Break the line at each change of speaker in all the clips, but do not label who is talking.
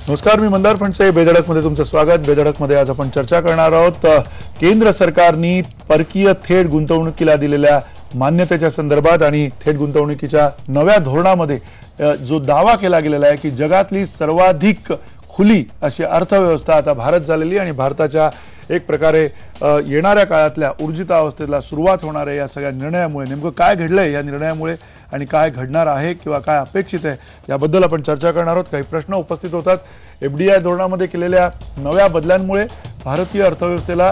नमस्कार, मी मंदार फणसे. बेधडकमध्ये तुमचं स्वागत. बेधडकमध्ये आज आपण चर्चा करणार आहोत केंद्र सरकारने परकीय थेट गुंतवणुकीला दिलेल्या मान्यतेच्या संदर्भात आणि थेट गुंतवणुकीच्या नव्या धोरणामध्ये जो दावा केला गेलेला आहे की जगातली सर्वाधिक खुली अशी अर्थव्यवस्था आता भारत झालेली आणि भारताच्या एक प्रकारे येणाऱ्या काळातल्या ऊर्जितावस्थेला सुरुवात होणार आहे. या सगळ्या निर्णयामुळे नेमकं काय घडलंय या निर्णयामुळे आणि काय घडणार आहे किंवा काय अपेक्षित आहे याबद्दल आपण चर्चा करणार आहोत. काही प्रश्न उपस्थित होतात. एफडीआय धोरणामध्ये केलेल्या नव्या बदलांमुळे भारतीय अर्थव्यवस्थेला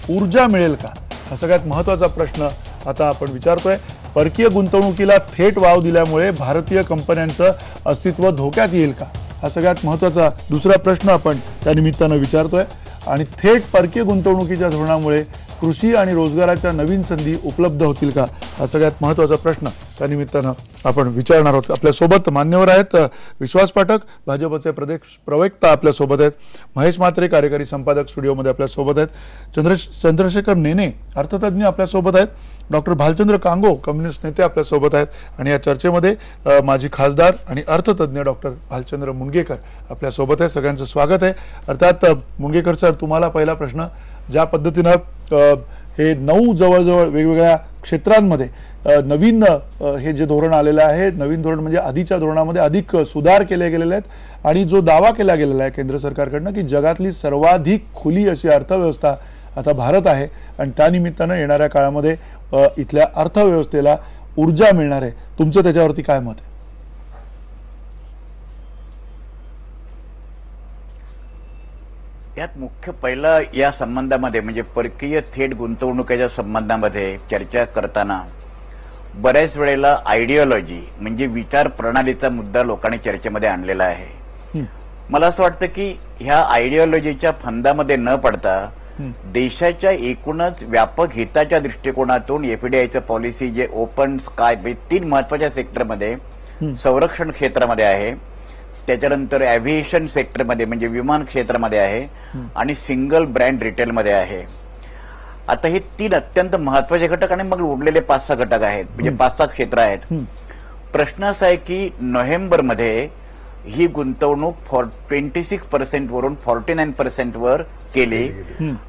ऊर्जा मिळेल का, हा सगळ्यात महत्त्वाचा प्रश्न आता आपण विचारतोय. परकीय गुंतवणुकीला थेट वाव दिल्यामुळे भारतीय कंपन्यांचं अस्तित्व धोक्यात येईल का, हा सगळ्यात महत्त्वाचा दुसरा प्रश्न आपण त्या निमित्तानं विचारतोय. आणि थेट परकीय गुंतवणुकीच्या धोरणामुळे कृषी आणि रोजगाराच्या नवीन संधी उपलब्ध होतील का, हा सगळ्यात महत्त्वाचा प्रश्न त्या निमित्तानं आपण विचारणार आहोत. आपल्यासोबत मान्यवर आहेत. विश्वास पाठक भाजपचे प्रदेश प्रवक्ता आपल्यासोबत आहेत. महेश म्हात्रे कार्यकारी संपादक स्टुडिओमध्ये आपल्यासोबत आहेत. चंद्रशेखर नेने अर्थतज्ञ आपल्यासोबत आहेत. डॉक्टर भालचंद्र कांगो कम्युनिस्ट नेते आपल्यासोबत आहेत. आणि या चर्चेमध्ये माजी खासदार आणि अर्थतज्ञ डॉक्टर भालचंद्र मुणगेकर आपल्यासोबत आहे. सगळ्यांचं स्वागत आहे. अर्थात मुणगेकर सर, तुम्हाला पहिला प्रश्न, ज्या पद्धतीनं हे 9 जवळजवळ वेगवेगळ्या क्षेत्रांमध्ये नवीन हे जे धोरण आलेलं आहे, नवीन धोरण म्हणजे आधीच्या धोरणामध्ये अधिक सुधार केले गेलेले आहेत आणि जो दावा केला गेलेला आहे केंद्र सरकारकडनं की जगातली सर्वाधिक खुली अशी अर्थव्यवस्था आता भारत आहे आणि त्यानिमित्तानं येणाऱ्या काळामध्ये इथल्या अर्थव्यवस्थेला ऊर्जा मिळणार आहे. तुमचं त्याच्यावरती काय मत आहे?
यात मुख्य पहिला या संबंधामध्ये म्हणजे परकीय थेट गुंतवणुकीच्या संबंधामध्ये चर्चा करताना बऱ्याच वेळेला आयडिओलॉजी म्हणजे विचार प्रणालीचा मुद्दा लोकांनी चर्चेमध्ये आणलेला आहे. मला असं वाटतं की ह्या आयडिओलॉजीच्या फंदामध्ये न पडता देशाच्या एकूणच व्यापक हिताच्या दृष्टिकोनातून एफडीआयचं पॉलिसी जे ओपन स्काय 3 महत्वाच्या सेक्टरमध्ये, संरक्षण क्षेत्रामध्ये आहे, त्याच्यानंतर एव्हिएशन सेक्टरमध्ये म्हणजे विमान क्षेत्रामध्ये आहे आणि सिंगल ब्रँड रिटेलमध्ये आहे. आता हे 3 अत्यंत महत्वाचे घटक आणि मग उरलेले 5-6 घटक आहेत, म्हणजे 5-6 क्षेत्र आहेत. प्रश्न असा आहे की नोव्हेंबरमध्ये ही गुंतवणूक 26% वरून 49% वर केली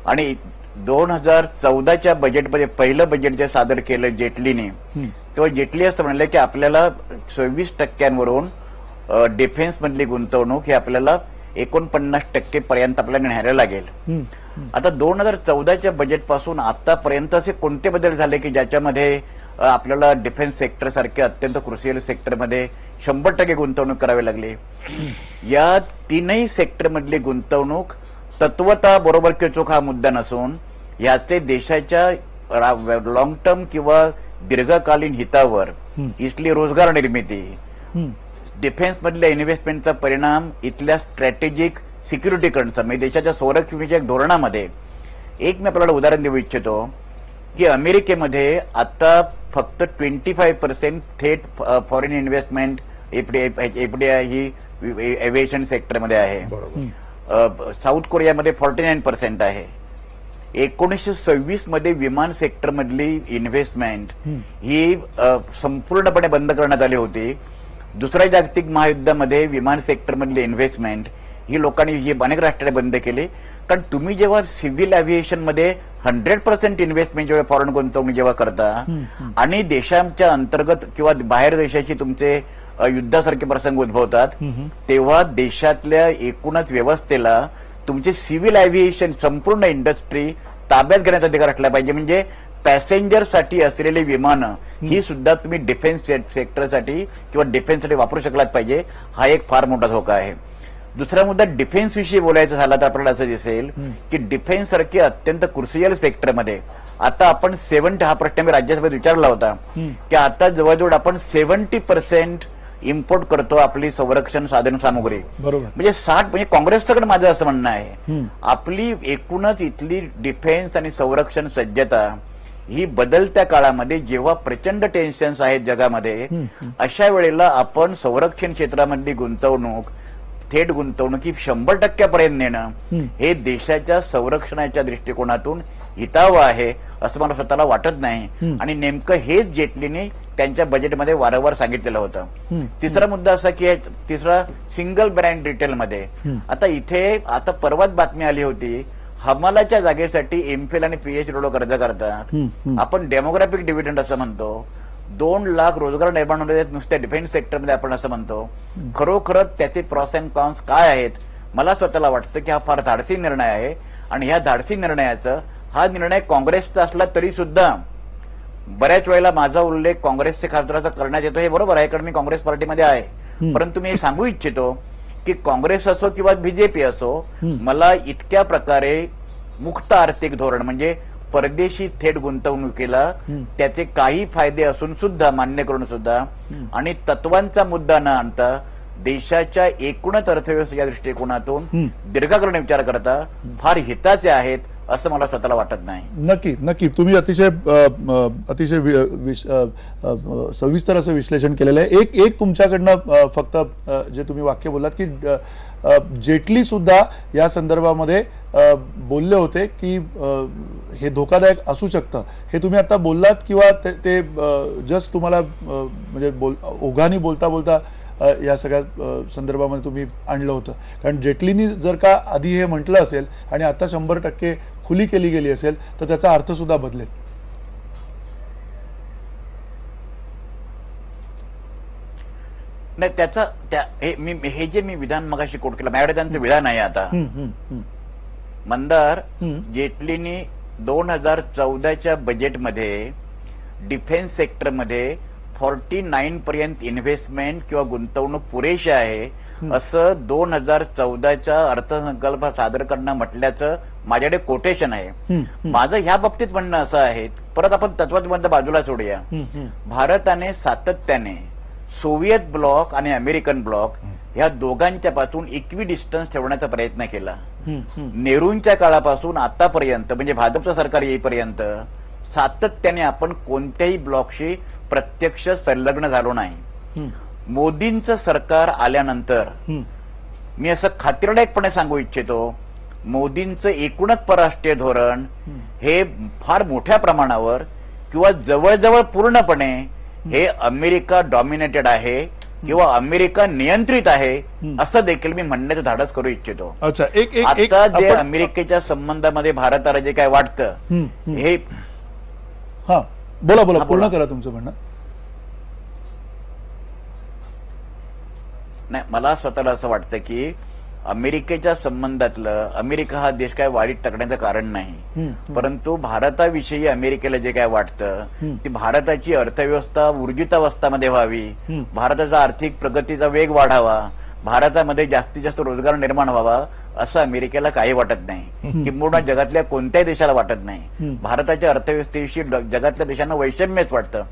आणि 2014च्या बजेटमध्ये पहिलं बजेट जे सादर केलं जेटलीने, तेव्हा जेटली असं म्हणलं की आपल्याला 26% डिफेन्स मधली गुंतवणूक ही आपल्याला 49% पर्यंत आपल्याला न्यायला लागेल. आता 2014च्या बजेट पासून आतापर्यंत असे कोणते बदल झाले की ज्याच्यामध्ये आपल्याला डिफेन्स सेक्टर सारखे अत्यंत क्रुशियल सेक्टरमध्ये 100% गुंतवणूक करावी लागली? या 3ही सेक्टर मधली गुंतवणूक तत्वता बरोबर की चूक हा मुद्दा नसून याचे देशाच्या लॉंग टर्म किंवा दीर्घकालीन हितावर इथली रोजगार निर्मिती, डिफेन्स मधल्या इन्व्हेस्टमेंटचा परिणाम इथल्या स्ट्रॅटेजिक सिक्युरिटीकडचा म्हणजे देशाच्या संरक्षणाच्या धोरणामध्ये. एक मी आपल्याला उदाहरण देऊ इच्छितो की अमेरिकेमध्ये आता फक्त 25% थेट फॉरेन इन्व्हेस्टमेंट एफडीआय ही एव्हिएशन सेक्टरमध्ये आहे. साऊथ कोरियामध्ये 49% आहे. 1926 मध्ये विमान सेक्टर मधली इन्व्हेस्टमेंट ही संपूर्णपणे बंद करण्यात आली होती. दुसऱ्या जागतिक महायुद्धामध्ये विमान सेक्टर मधली इन्व्हेस्टमेंट ही लोकांनी ही अनेक राष्ट्रांनी बंद केली. कारण तुम्ही जेव्हा सिव्हिल एव्हिएशन मध्ये 100% इन्व्हेस्टमेंट जेव्हा फॉरेन गुंतवणूक जेव्हा करता आणि देशांच्या अंतर्गत किंवा बाहेर देशाची तुमचे युद्धासारखे प्रसंग उद्भवतात, तेव्हा देशातल्या एकूणच व्यवस्थेला तुमचे सिव्हिल एव्हिएशन संपूर्ण इंडस्ट्री ताब्यात घेण्याचा अधिकार असला पाहिजे. म्हणजे पॅसेंजर साठी असलेली विमानं ही सुद्धा तुम्ही डिफेन्स सेक्टरसाठी किंवा डिफेन्ससाठी वापरू शकलाच पाहिजे. हा एक फार मोठा धोका आहे. दुसरा मुद्दा डिफेन्स विषयी बोलायचा झाला तर आपल्याला असं दिसेल की डिफेन्स सारखे अत्यंत क्रुशियल सेक्टरमध्ये आता आपण 70, हा प्रश्न मी राज्यसभेत विचारला होता की आता जवळजवळ आपण 70% इम्पोर्ट करतो आपली संरक्षण साधन सामुग्री. म्हणजे 60, म्हणजे काँग्रेसकडे माझं असं म्हणणं आहे आपली एकूणच इथली डिफेन्स आणि संरक्षण सज्जता ही बदलत्या काळामध्ये जेव्हा प्रचंड टेन्शन्स आहेत जगामध्ये, अशा वेळेला आपण संरक्षण क्षेत्रामधली गुंतवणूक, थेट गुंतवणुकी 100% पर्यंत नेणं हे देशाच्या संरक्षणाच्या दृष्टिकोनातून हितावं आहे असं मला स्वतःला वाटत नाही. आणि नेमकं हेच जेटलीने त्यांच्या बजेटमध्ये वारंवार सांगितलेलं होतं. तिसरा मुद्दा असा की तिसरा सिंगल ब्रँड रिटेलमध्ये आता इथे आता परवाच बातमी आली होती, हमालाच्या जागेसाठी एमफिल आणि पीएचडी कर्ज करतात. आपण डेमोग्राफिक डिव्हिडंड असं म्हणतो. 2 लाख रोजगार निर्माण होते नुसत्या डिफेन्स सेक्टरमध्ये आपण असं म्हणतो. खरोखरच त्याचे प्रॉस अँड कॉन्स काय आहेत? मला स्वतःला वाटतं की हा फार धाडसी निर्णय आहे आणि ह्या धाडसी निर्णयाचं हा निर्णय काँग्रेसचा असला तरी सुद्धा बऱ्याच वेळेला माझा उल्लेख काँग्रेसचे खासदाराचा करण्यात येतो, हे बरोबर आहे कारण मी काँग्रेस पार्टीमध्ये आहे. परंतु मी हे सांगू इच्छितो की काँग्रेस असो किंवा बीजेपी असो, मला इतक्या प्रकारे मुक्त आर्थिक धोरण म्हणजे परदेशी थेट गुंतवणुकीला त्याचे काही फायदे असून सुद्धा मान्य करून सुद्धा आणि तत्वांचा मुद्दा न आणता देशाच्या एकूणच अर्थव्यवस्थेच्या दृष्टिकोनातून दीर्घकालीन विचार करता फार हिताचे आहेत असं मला स्वतःला वाटत नाही.
नक्की नक्की तुम्ही अतिशय सविस्तर असं विश्लेषण केलेलं आहे. एक तुमच्याकडनं फक्त जे तुम्ही वाक्य बोललात की जेटली सुद्धा या संदर्भामध्ये बोलले होते की हे धोकादायक असू शकतं, हे तुम्ही आता बोललात किंवा ते जस्ट तुम्हाला म्हणजे ओघाने बोलता बोलता या सगळ्या संदर्भामध्ये तुम्ही आणलं होतं? कारण जेटलीनी जर का आधी हे म्हटलं असेल आणि आता 100% खुली केली गेली असेल तर त्याचा अर्थ सुद्धा बदलेल.
नाही त्याचा हे जे मी विधान मगाशी कोट केलं माझ्याकडे त्यांचं विधान आहे आता. मंदार जेटलीनी 2014च्या बजेटमध्ये डिफेन्स सेक्टरमध्ये 49 पर्यंत इन्व्हेस्टमेंट किंवा गुंतवणूक पुरेशी आहे असं 2014च्या अर्थसंकल्प सादर करणं म्हटल्याचं माझ्याकडे कोटेशन आहे. माझं ह्या बाबतीत म्हणणं असं आहे, परत आपण तत्वात बाजूला सोडूया. भारताने सातत्याने सोव्हिएत ब्लॉक आणि अमेरिकन ब्लॉक ह्या दोघांच्या पासून इक्वी डिस्टन्स ठेवण्याचा प्रयत्न केला. नेहरूंच्या काळापासून आतापर्यंत म्हणजे भाजपचं सरकार येईपर्यंत सातत्याने आपण कोणत्याही ब्लॉकशी प्रत्यक्ष संलग्न झालो नाही. मोदींचं सरकार आल्यानंतर मी असं खात्रीलायकपणे सांगू इच्छितो, मोदींचं एकूणच परराष्ट्रीय धोरण हे फार मोठ्या प्रमाणावर किंवा जवळजवळ पूर्णपणे हे अमेरिका डॉमिनेटेड आहे किंवा अमेरिका नियंत्रित आहे असं देखील मी म्हणण्याचं धाडस करू इच्छितो. आता जे अमेरिकेच्या संबंधामध्ये भारताला जे काय वाटतं हे
बोला पूर्ण करा तुमचं म्हणणं.
नाही मला स्वतःला असं वाटतं की अमेरिकेच्या संबंधातलं अमेरिका हा देश काय वाढीत टाकण्याचं कारण नाही, परंतु भारताविषयी अमेरिकेला जे काय वाटतं ती भारताची अर्थव्यवस्था ऊर्जितावस्थामध्ये व्हावी, भारताचा आर्थिक प्रगतीचा वेग वाढावा, भारतामध्ये जास्तीत जास्त रोजगार निर्माण व्हावा असं अमेरिकेला काही वाटत नाही, किंबहुना जगातल्या कोणत्याही देशाला वाटत नाही. भारताच्या अर्थव्यवस्थेविषयी जगातल्या देशांना वैषम्यच वाटतं.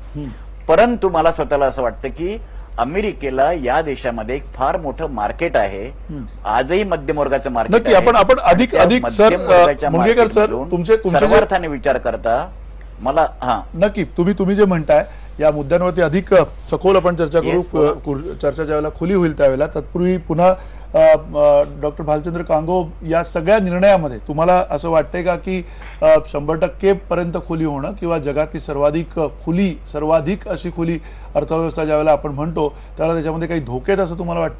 परंतु मला स्वतःला असं वाटतं की अमेरिकेला या देशामध्ये एक फार मोठं मार्केट आहे, आजही मध्यमवर्गाचं मार्केट आहे.
आपण अधिक मुंगेकर सर तुमचे
सर्वार्थाने विचार करता मला
नक्की तुम्ही जे म्हणताय या मुद्द्यांवरती अधिक सखोल आपण चर्चा करू. चर्चा ज्यावेळेला खुली होईल त्यावेळेला. तत्पूर्वी पुन्हा डॉक्टर भालचंद्र कांगो, या सगळ्या निर्णयामध्ये तुम्हाला असं वाटतंय का की 100% पर्यंत खुली होणं किंवा जगातली सर्वाधिक अशी खुली अर्थव्यवस्था ज्यावेळेला आपण म्हणतो त्याला त्याच्यामध्ये काही धोके आहेत असं तुम्हाला वाटतं?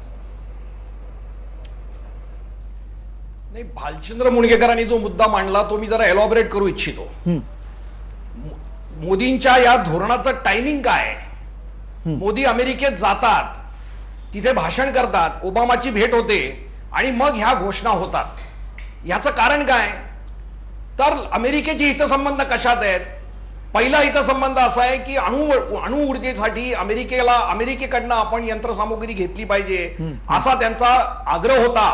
नाही, भालचंद्र मुणगेकरांनी जो मुद्दा मांडला तो मी जरा एलॉबरेट करू इच्छितो. मोदींच्या या धोरणाचं टायमिंग काय? मोदी अमेरिकेत जातात, तिथे भाषण करतात, ओबामाची भेट होते आणि मग ह्या घोषणा होतात. याचं कारण काय? तर अमेरिकेचे हितसंबंध कशात आहेत? पहिला हितसंबंध असा आहे की अणु ऊर्जेसाठी अमेरिकेकडनं आपण यंत्रसामुग्री घेतली पाहिजे असा त्यांचा आग्रह होता,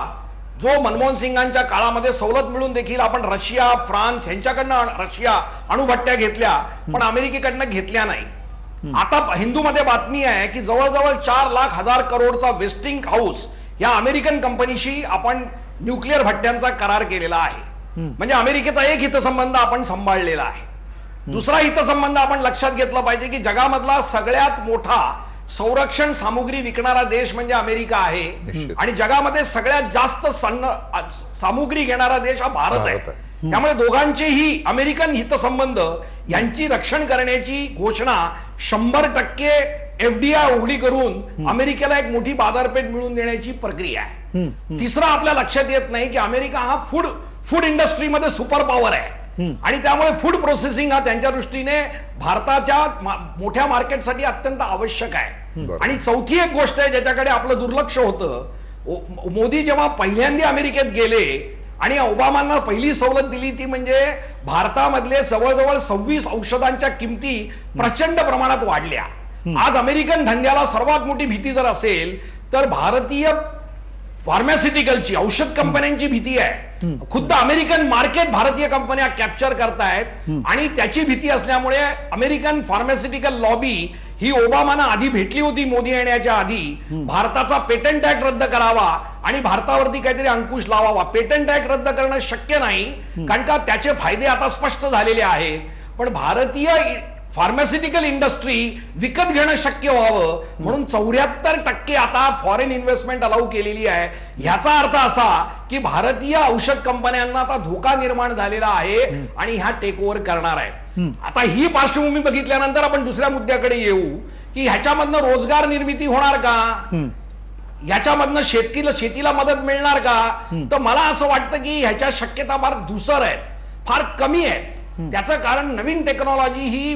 जो मनमोहन सिंगांच्या काळामध्ये सवलत मिळून देखील आपण रशिया, फ्रान्स यांच्याकडनं अणुभट्ट्या घेतल्या पण अमेरिकेकडनं घेतल्या नाही. आता हिंदूमध्ये बातमी आहे की जवळजवळ 4,00,000 करोडचा वेस्टिंग हाऊस या अमेरिकन कंपनीशी आपण न्यूक्लिअर भट्ट्यांचा करार केलेला आहे. म्हणजे अमेरिकेचा एक हितसंबंध आपण सांभाळलेला आहे. दुसरा हितसंबंध आपण लक्षात घेतला पाहिजे की जगामधला सगळ्यात मोठा संरक्षण सामुग्री विकणारा देश म्हणजे अमेरिका आहे आणि जगामध्ये सगळ्यात जास्त सामुग्री घेणारा देश हा भारत आहे. त्यामुळे दोघांचेही अमेरिकन हितसंबंध यांची रक्षण करण्याची घोषणा 100% एफडीआय उघडी करून अमेरिकेला एक मोठी बाजारपेठ मिळवून देण्याची प्रक्रिया आहे. तिसरं आपल्या लक्षात येत नाही की अमेरिका हा फूड इंडस्ट्रीमध्ये सुपर पॉवर आहे आणि त्यामुळे फूड प्रोसेसिंग हा त्यांच्या दृष्टीने भारताच्या मोठ्या मार्केटसाठी अत्यंत आवश्यक आहे. आणि चौथी एक गोष्ट आहे ज्याच्याकडे आपलं दुर्लक्ष होतं. मोदी जेव्हा पहिल्यांदा अमेरिकेत गेले आणि ओबामांना पहिली सवलत दिली ती म्हणजे भारतामधले जवळजवळ 26 औषधांच्या किमती प्रचंड प्रमाणात वाढल्या. आज अमेरिकन धंद्याला सर्वात मोठी भीती जर असेल तर भारतीय फार्मास्युटिकलची औषध कंपन्यांची भीती आहे. खुद्द अमेरिकन मार्केट भारतीय कंपन्या कॅप्चर करतायत आणि त्याची भीती असल्यामुळे अमेरिकन फार्मास्युटिकल लॉबी ही ओबामांना आधी भेटली होती मोदी येण्याच्या आधी. भारताचा पेटंट ऍक्ट रद्द करावा आणि भारतावरती काहीतरी अंकुश लावावा. पेटंट ऍक्ट रद्द करणं शक्य नाही कारण का त्याचे फायदे आता स्पष्ट झालेले आहेत. पण भारतीय फार्मास्युटिकल इंडस्ट्री विकत घेणं शक्य व्हावं म्हणून 74% आता फॉरेन इन्व्हेस्टमेंट अलाउ केलेली आहे. ह्याचा अर्थ असा की भारतीय औषध कंपन्यांना आता धोका निर्माण झालेला आहे आणि ह्या टेक ओव्हर करणार आहे. आता ही पार्श्वभूमी बघितल्यानंतर आपण दुसऱ्या मुद्द्याकडे येऊ की ह्याच्यामधनं रोजगार निर्मिती होणार का, ह्याच्यामधनं शेतीला मदत मिळणार का. तर मला असं वाटतं की ह्याच्या शक्यता फार धुसर आहेत, फार कमी आहे. त्याचं कारण नवीन टेक्नॉलॉजी ही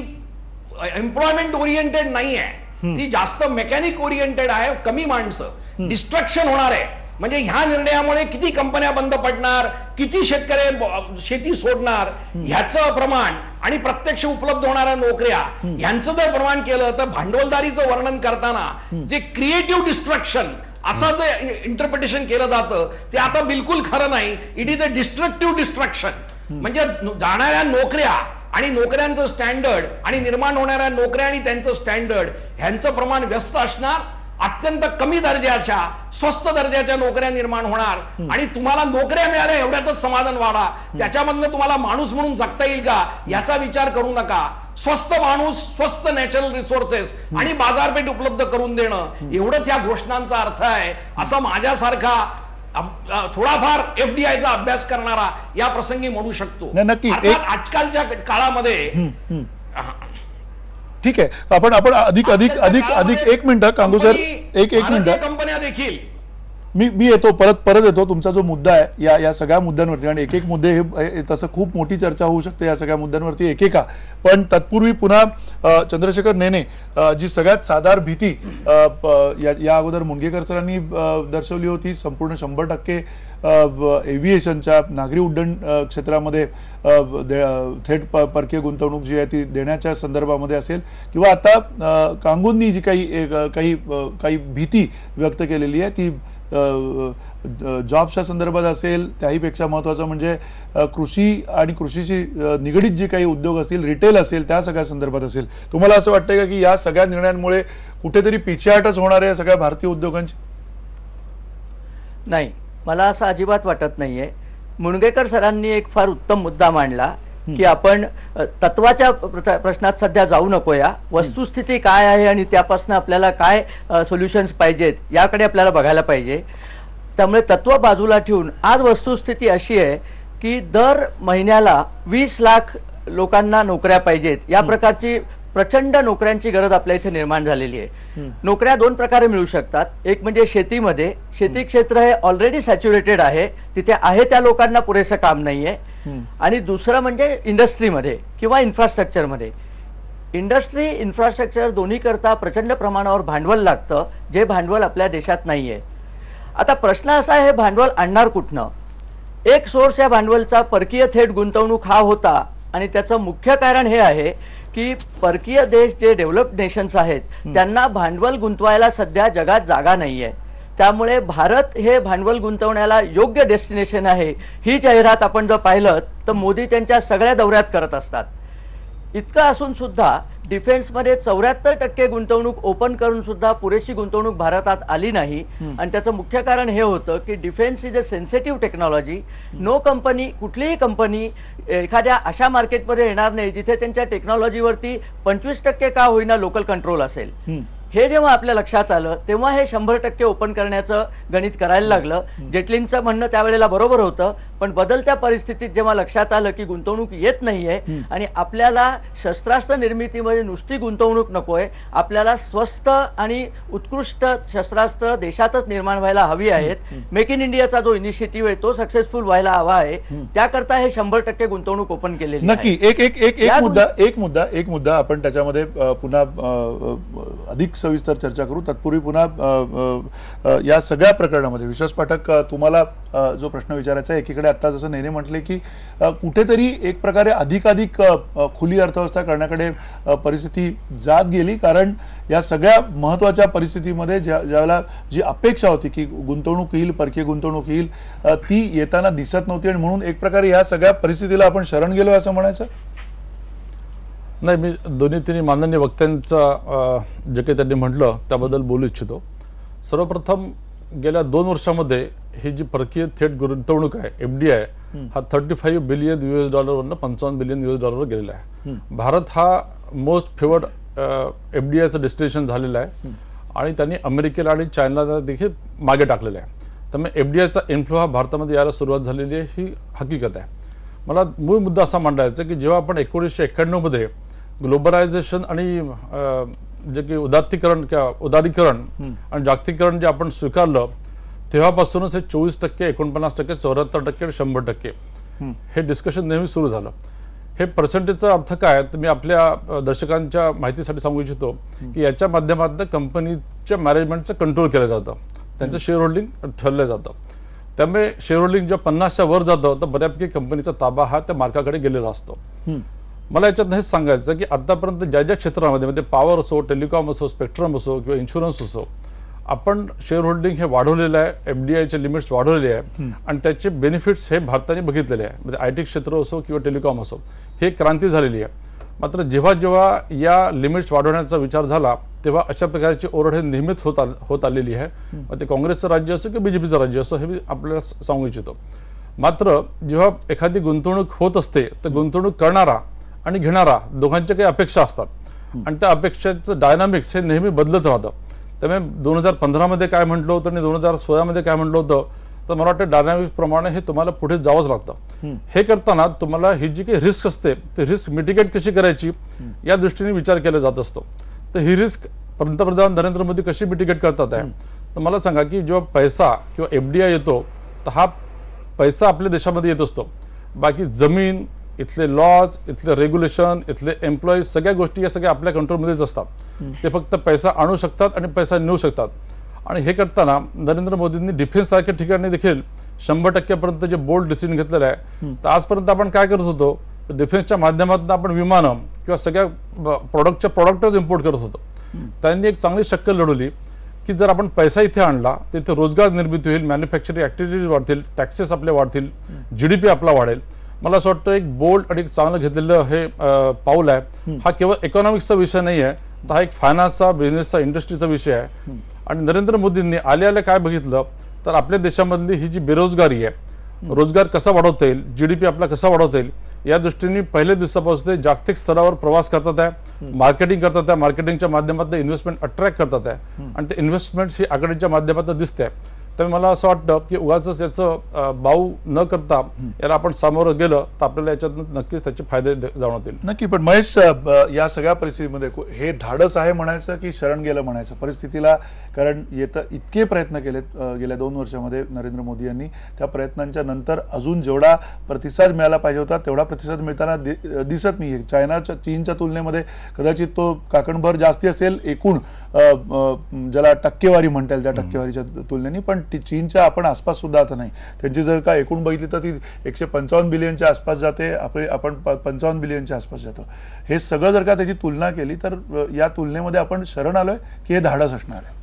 एम्प्लॉयमेंट ओरिएंटेड नाही आहे, ती जास्त मेकॅनिक ओरिएंटेड आहे. कमी माणसं, डिस्ट्रक्शन होणार आहे. म्हणजे ह्या निर्णयामुळे किती कंपन्या बंद पडणार, किती शेतकरी शेती सोडणार ह्याचं प्रमाण आणि प्रत्यक्ष उपलब्ध होणाऱ्या नोकऱ्या ह्यांचं जर प्रमाण केलं तर भांडवलदारीचं वर्णन करताना जे क्रिएटिव्ह डिस्ट्रक्शन असं जे इंटरप्रिटेशन केलं जातं ते आता बिलकुल खरं नाही. It is a destructive destruction. म्हणजे जाणाऱ्या नोकऱ्या आणि नोकऱ्यांचं स्टँडर्ड आणि निर्माण होणाऱ्या नोकऱ्या आणि त्यांचं स्टँडर्ड ह्यांचं प्रमाण व्यस्त असणार. अत्यंत कमी दर्जाच्या स्वस्त दर्जाच्या नोकऱ्या निर्माण होणार आणि तुम्हाला नोकऱ्या मिळाल्या एवढ्यातच समाधान वाढा. त्याच्यामधनं तुम्हाला माणूस म्हणून जगता येईल का याचा विचार करू नका. स्वस्त माणूस, स्वस्त नॅचरल रिसोर्सेस आणि बाजारपेठ उपलब्ध करून देणं एवढंच या घोषणांचा अर्थ आहे असं माझ्यासारखा थोडाफार एफडीआयचा अभ्यास करणारा या प्रसंगी म्हणू शकतो.
नक्की
आजकालच्या काळामध्ये
ठीक आहे. आपण अधिक एक मिनिट कांगू सर, एक मिनिट.
कंपन्या देखील
मी येतो परत येतो. तुमचा जो मुद्दा आहे या सगळ्या मुद्द्यांवरती आणि एक मुद्दे हे तसं खूप मोठी चर्चा होऊ शकते या सगळ्या मुद्द्यांवरती एकेका. पण तत्पूर्वी पुन्हा चंद्रशेखर नेने जी सगळ्यात साधार भीती या अगोदर मुनगेकर सरांनी दर्शवली होती संपूर्ण 100% एव्हिएशनच्या नागरी उड्डाण क्षेत्रामध्ये थेट परकीय गुंतवणूक जी आहे ती देण्याच्या संदर्भामध्ये असेल किंवा आता कांगूंनी जी काही भीती व्यक्त केलेली आहे ती जॉब्सच्या संदर्भात असेल, त्याहीपेक्षा महत्त्वाचं म्हणजे कृषी आणि कृषीशी निगडीत जे काही उद्योग असतील, रिटेल असेल, त्या सगळ्या संदर्भात असेल. तुम्हाला असं वाटतंय का की या सगळ्या निर्णयांमुळे कुठेतरी पिछेहाटच होणार आहे सगळ्या भारतीय उद्योगांची?
नाही, मला असं अजिबात वाटत नाहीये. मुनगेकर सरांनी एक फार उत्तम मुद्दा मांडला की आपण तत्वाच्या प्रश्नात सध्या जाऊ नकोया. वस्तुस्थिती काय आहे आणि त्यापासून आपल्याला काय सोल्युशन्स पाहिजेत याकडे आपल्याला बघायला पाहिजे. त्यामुळे तत्व बाजूला ठेवून आज वस्तुस्थिती अशी आहे की दर महिन्याला 20 लाख लोकांना नोकऱ्या पाहिजेत. या प्रकारची प्रचंड नोकऱ्यांची गरज आपल्या इथे निर्माण झालेली आहे. नोकऱ्या दोन प्रकारे मिळू शकतात. एक म्हणजे शेतीमध्ये, शेती क्षेत्र हे ऑलरेडी सॅच्युरेटेड आहे, तिथे आहे त्या लोकांना पुरेसं काम नाहीये. आणि दुसरं म्हणजे इंडस्ट्रीमध्ये किंवा इन्फ्रास्ट्रक्चरमध्ये. इंडस्ट्री इन्फ्रास्ट्रक्चर दोन्ही करता प्रचंड प्रमाणावर भांडवल लागतं, जे भांडवल आपल्या देशात नाहीये. आता प्रश्न असा आहे, हे भांडवल आणणार कुठनं? एक सोर्स या भांडवलचा परकीय थेट गुंतवणूक हा होता आणि त्याचं मुख्य कारण हे आहे की परकीय देश जे डेव्हलप्ड नेशन्स आहेत त्यांना भांडवल गुंतवायला सध्या जगात जागा नाहीये. त्यामुळे भारत हे भांडवल गुंतवण्याला योग्य डेस्टिनेशन आहे ही जाहिरात आपण जर पाहिलं तर मोदी त्यांच्या सगळ्या दौऱ्यात करत असतात. इतकं असून सुद्धा डिफेन्समध्ये 74% गुंतवणूक ओपन करून सुद्धा पुरेशी गुंतवणूक भारतात आली नाही. आणि त्याचं मुख्य कारण हे होतं की defence is a sensitive technology. No company, कुठलीही कंपनी एखाद्या अशा मार्केटमध्ये येणार नाही जिथे त्यांच्या टेक्नॉलॉजीवरती 25% का होईना लोकल कंट्रोल असेल. हे जेव्हा आपल्या लक्षात आलं तेव्हा हे 100% ओपन करण्याचं गणित करायला लागलं. जेटलींचं म्हणणं त्यावेळेला बरोबर होतं, पण बदलत्या परिस्थितीत जेव्हा लक्षात आलं की गुंतवणूक येत नाहीये आणि आपल्याला शस्त्रास्त्र निर्मितीमध्ये नुसती गुंतवणूक नकोय, आपल्याला स्वस्त आणि उत्कृष्ट शस्त्रास्त्र देशातच निर्माण व्हायला हवी आहेत. मेक इन इंडियाचा जो इनिशिएटिव्ह आहे तो सक्सेसफुल व्हायला हवा आहे. त्याकरता हे 100% गुंतवणूक ओपन केलेली
नक्की. एक मुद्दा आपण त्याच्यामध्ये पुन्हा अधिक सविस्तर चर्चा करू. तत्पूर्वी पुन्हा या सगळ्या प्रकरणामध्ये विश्वास पाठक, तुम्हाला जो प्रश्न विचारायचा आहे, एकीकडे आता जसं नेने म्हटले की कुठेतरी एक प्रकारे अधिकाधिक खुली अर्थव्यवस्था करण्याकडे परिस्थिती जात गेली, कारण या सगळ्या महत्वाच्या परिस्थितीमध्ये ज्यावेळेला जी अपेक्षा होती की गुंतवणूक येईल, परकीय गुंतवणूक येईल, ती येताना दिसत नव्हती आणि म्हणून एक प्रकारे या सगळ्या परिस्थितीला आपण शरण गेलो असं म्हणायचं.
नाही, मी दोन्ही तिन्ही माननीय वक्त्यांचा जे काही त्यांनी म्हटलं त्याबद्दल बोलू इच्छितो. सर्वप्रथम गेल्या 2 वर्षामध्ये ही जी परकीय थेट गुंतवणूक आहे, FDI, हा $35 बिलियन वरनं $55 बिलियन वर गेलेला आहे. भारत हा मोस्ट फेवर्ड FDIचं डेस्टिनेशन झालेलं आहे आणि त्यांनी अमेरिकेला आणि चायनाला देखील मागे टाकलेलं आहे. त्यामुळे FDIचा इन्फ्लो हा भारतामध्ये यायला सुरुवात झालेली आहे, ही हकीकत आहे. मला मूळ मुद्दा असा मांडायचा की जेव्हा आपण 1991 मध्ये ग्लोबलायझेशन आणि जे की उदारीकरण आणि जागतिकीकरण जे आपण स्वीकारलं, तेव्हापासूनच हे 24%, 49%, 74% आणि 100% हे डिस्कशन नेहमी सुरू झालं. हे पर्सेंटेजचा अर्थ काय, तर मी आपल्या दर्शकांच्या माहितीसाठी सांगू इच्छितो की याच्या माध्यमातून कंपनीच्या मॅनेजमेंटचं कंट्रोल केलं जातं, त्यांचं शेअर होल्डिंग ठरलं जातं. त्यामुळे शेअर होल्डिंग जेव्हा 50च्या वर जातं तर बऱ्यापैकी कंपनीचा ताबा हा त्या मार्काकडे गेलेला असतो. मला याच्यात हेच सांगायचं की आतापर्यंत ज्या ज्या क्षेत्रामध्ये, म्हणजे पॉवर असो, टेलिकॉम असो, स्पेक्ट्रम असो किंवा इन्शुरन्स असो, आपण शेअर होल्डिंग हे वाढवलेलं आहे, FDIचे लिमिट्स वाढवलेले आहे आणि त्याचे बेनिफिट्स हे भारताने बघितलेले आहे. म्हणजे IT क्षेत्र असो किंवा टेलिकॉम असो, हे क्रांती झालेली आहे. मात्र जेव्हा जेव्हा या लिमिट्स वाढवण्याचा विचार झाला तेव्हा अशा प्रकारची ओरड हे नेहमीच होत आलेली आहे. मग ते काँग्रेसचं राज्य असो किंवा BJPचं राज्य असो, हे मी आपल्याला सांगू इच्छितो. मात्र जेव्हा एखादी गुंतवणूक होत असते तर गुंतवणूक करणारा आणि घेणारा दोघांच्या काही अपेक्षा असतात आणि त्या अपेक्षेचं डायनामिक्स हे नेहमी बदलत राहतं. त्यामुळे 2015 मध्ये काय म्हटलं होतं आणि 2016 मध्ये काय म्हटलं होतं, तर मला वाटतं डायनामिक्स प्रमाणे हे तुम्हाला पुढे जावंच लागतं. हे करताना तुम्हाला ही जी काही रिस्क असते ती रिस्क मिटिगेट कशी करायची या दृष्टीने विचार केला जात असतो. तर ही रिस्क पंतप्रधान नरेंद्र मोदी कशी मिटिगेट करतात आहे, तर मला सांगा की जेव्हा पैसा किंवा FDI येतो तर हा पैसा आपल्या देशामध्ये येत असतो. बाकी जमीन, इथले लॉज, इथले रेग्युलेशन, इथले एम्प्लॉईज, सगळ्या गोष्टी या सगळ्या आपल्या कंट्रोलमध्येच असतात. ते फक्त पैसा आणू शकतात आणि पैसा नेऊ शकतात. आणि हे करताना नरेंद्र मोदींनी डिफेन्स सारख्या ठिकाणी देखील 100% पर्यंत जे बोल्ड डिसिजन घेतलेलं आहे. तर आजपर्यंत आपण काय करत होतो, डिफेन्सच्या माध्यमातून आपण विमानं किंवा सगळ्या प्रोडक्टच इम्पोर्ट करत होतो. त्यांनी एक चांगली शक्कल लढवली की जर आपण पैसा इथे आणला तर इथे रोजगार निर्मिती होईल, मॅन्युफॅक्चरिंग ऍक्टिव्हिटीज वाढतील, टॅक्सेस आपले वाढतील, GDP आपला वाढेल. मला असं वाटतं एक बोल्ड आणि चांगलं घेतलेलं हे पाऊल आहे. हा केवळ इकॉनॉमिक्सचा विषय नाही आहे, तर हा एक फायनान्सचा, बिझनेसचा, इंडस्ट्रीचा विषय आहे. आणि नरेंद्र मोदींनी आल्या काय बघितलं तर आपल्या देशामधली ही जी बेरोजगारी आहे, रोजगार कसा वाढवता येईल, GDP आपला कसा वाढवता येईल, या दृष्टीने पहिल्या दिवसापासून ते जागतिक स्तरावर प्रवास करतात आहे, मार्केटिंग करतात आहे, मार्केटिंगच्या माध्यमातून इन्व्हेस्टमेंट अट्रॅक्ट करतात आहे आणि ते इन्व्हेस्टमेंट ही आघाडीच्या माध्यमातून दिसते आहे. त्यामुळे मला असं वाटतं की उगाच याचं बाऊ न करता याला आपण सामोरं गेलं तर आपल्याला याच्यात नक्कीच त्याचे फायदे जाणवतील.
नक्की. पण महेश, या सगळ्या परिस्थितीमध्ये हे धाडस आहे म्हणायचं की शरण गेलं म्हणायचं परिस्थितीला, कारण इतके प्रयत्न केलेत गेल्या 2 वर्षामध्ये नरेंद्र मोदी यांनी, त्या प्रयत्नांच्या नंतर अजून जेवढा प्रतिसाद मिळाला पाहिजे होता तेवढा प्रतिसाद मिळताना दिसत नाहीये. चीनच्या तुलनेमध्ये कदाचित तो काकणभर जास्ती असेल एकूण ज्याला टक्केवारी म्हणता येईल त्या टक्केवारीच्या तुलनेने, पण चीनच्या आपण आसपास सुद्धा आता नाही. त्यांची जर का एकूण बघितली तर ती 155 बिलियनच्या आसपास जाते, आपण 55 बिलियनच्या आसपास जातो. हे सगळं जर का त्याची तुलना केली तर या तुलनेमध्ये आपण शरण आलोय की हे धाडस असणार आहे?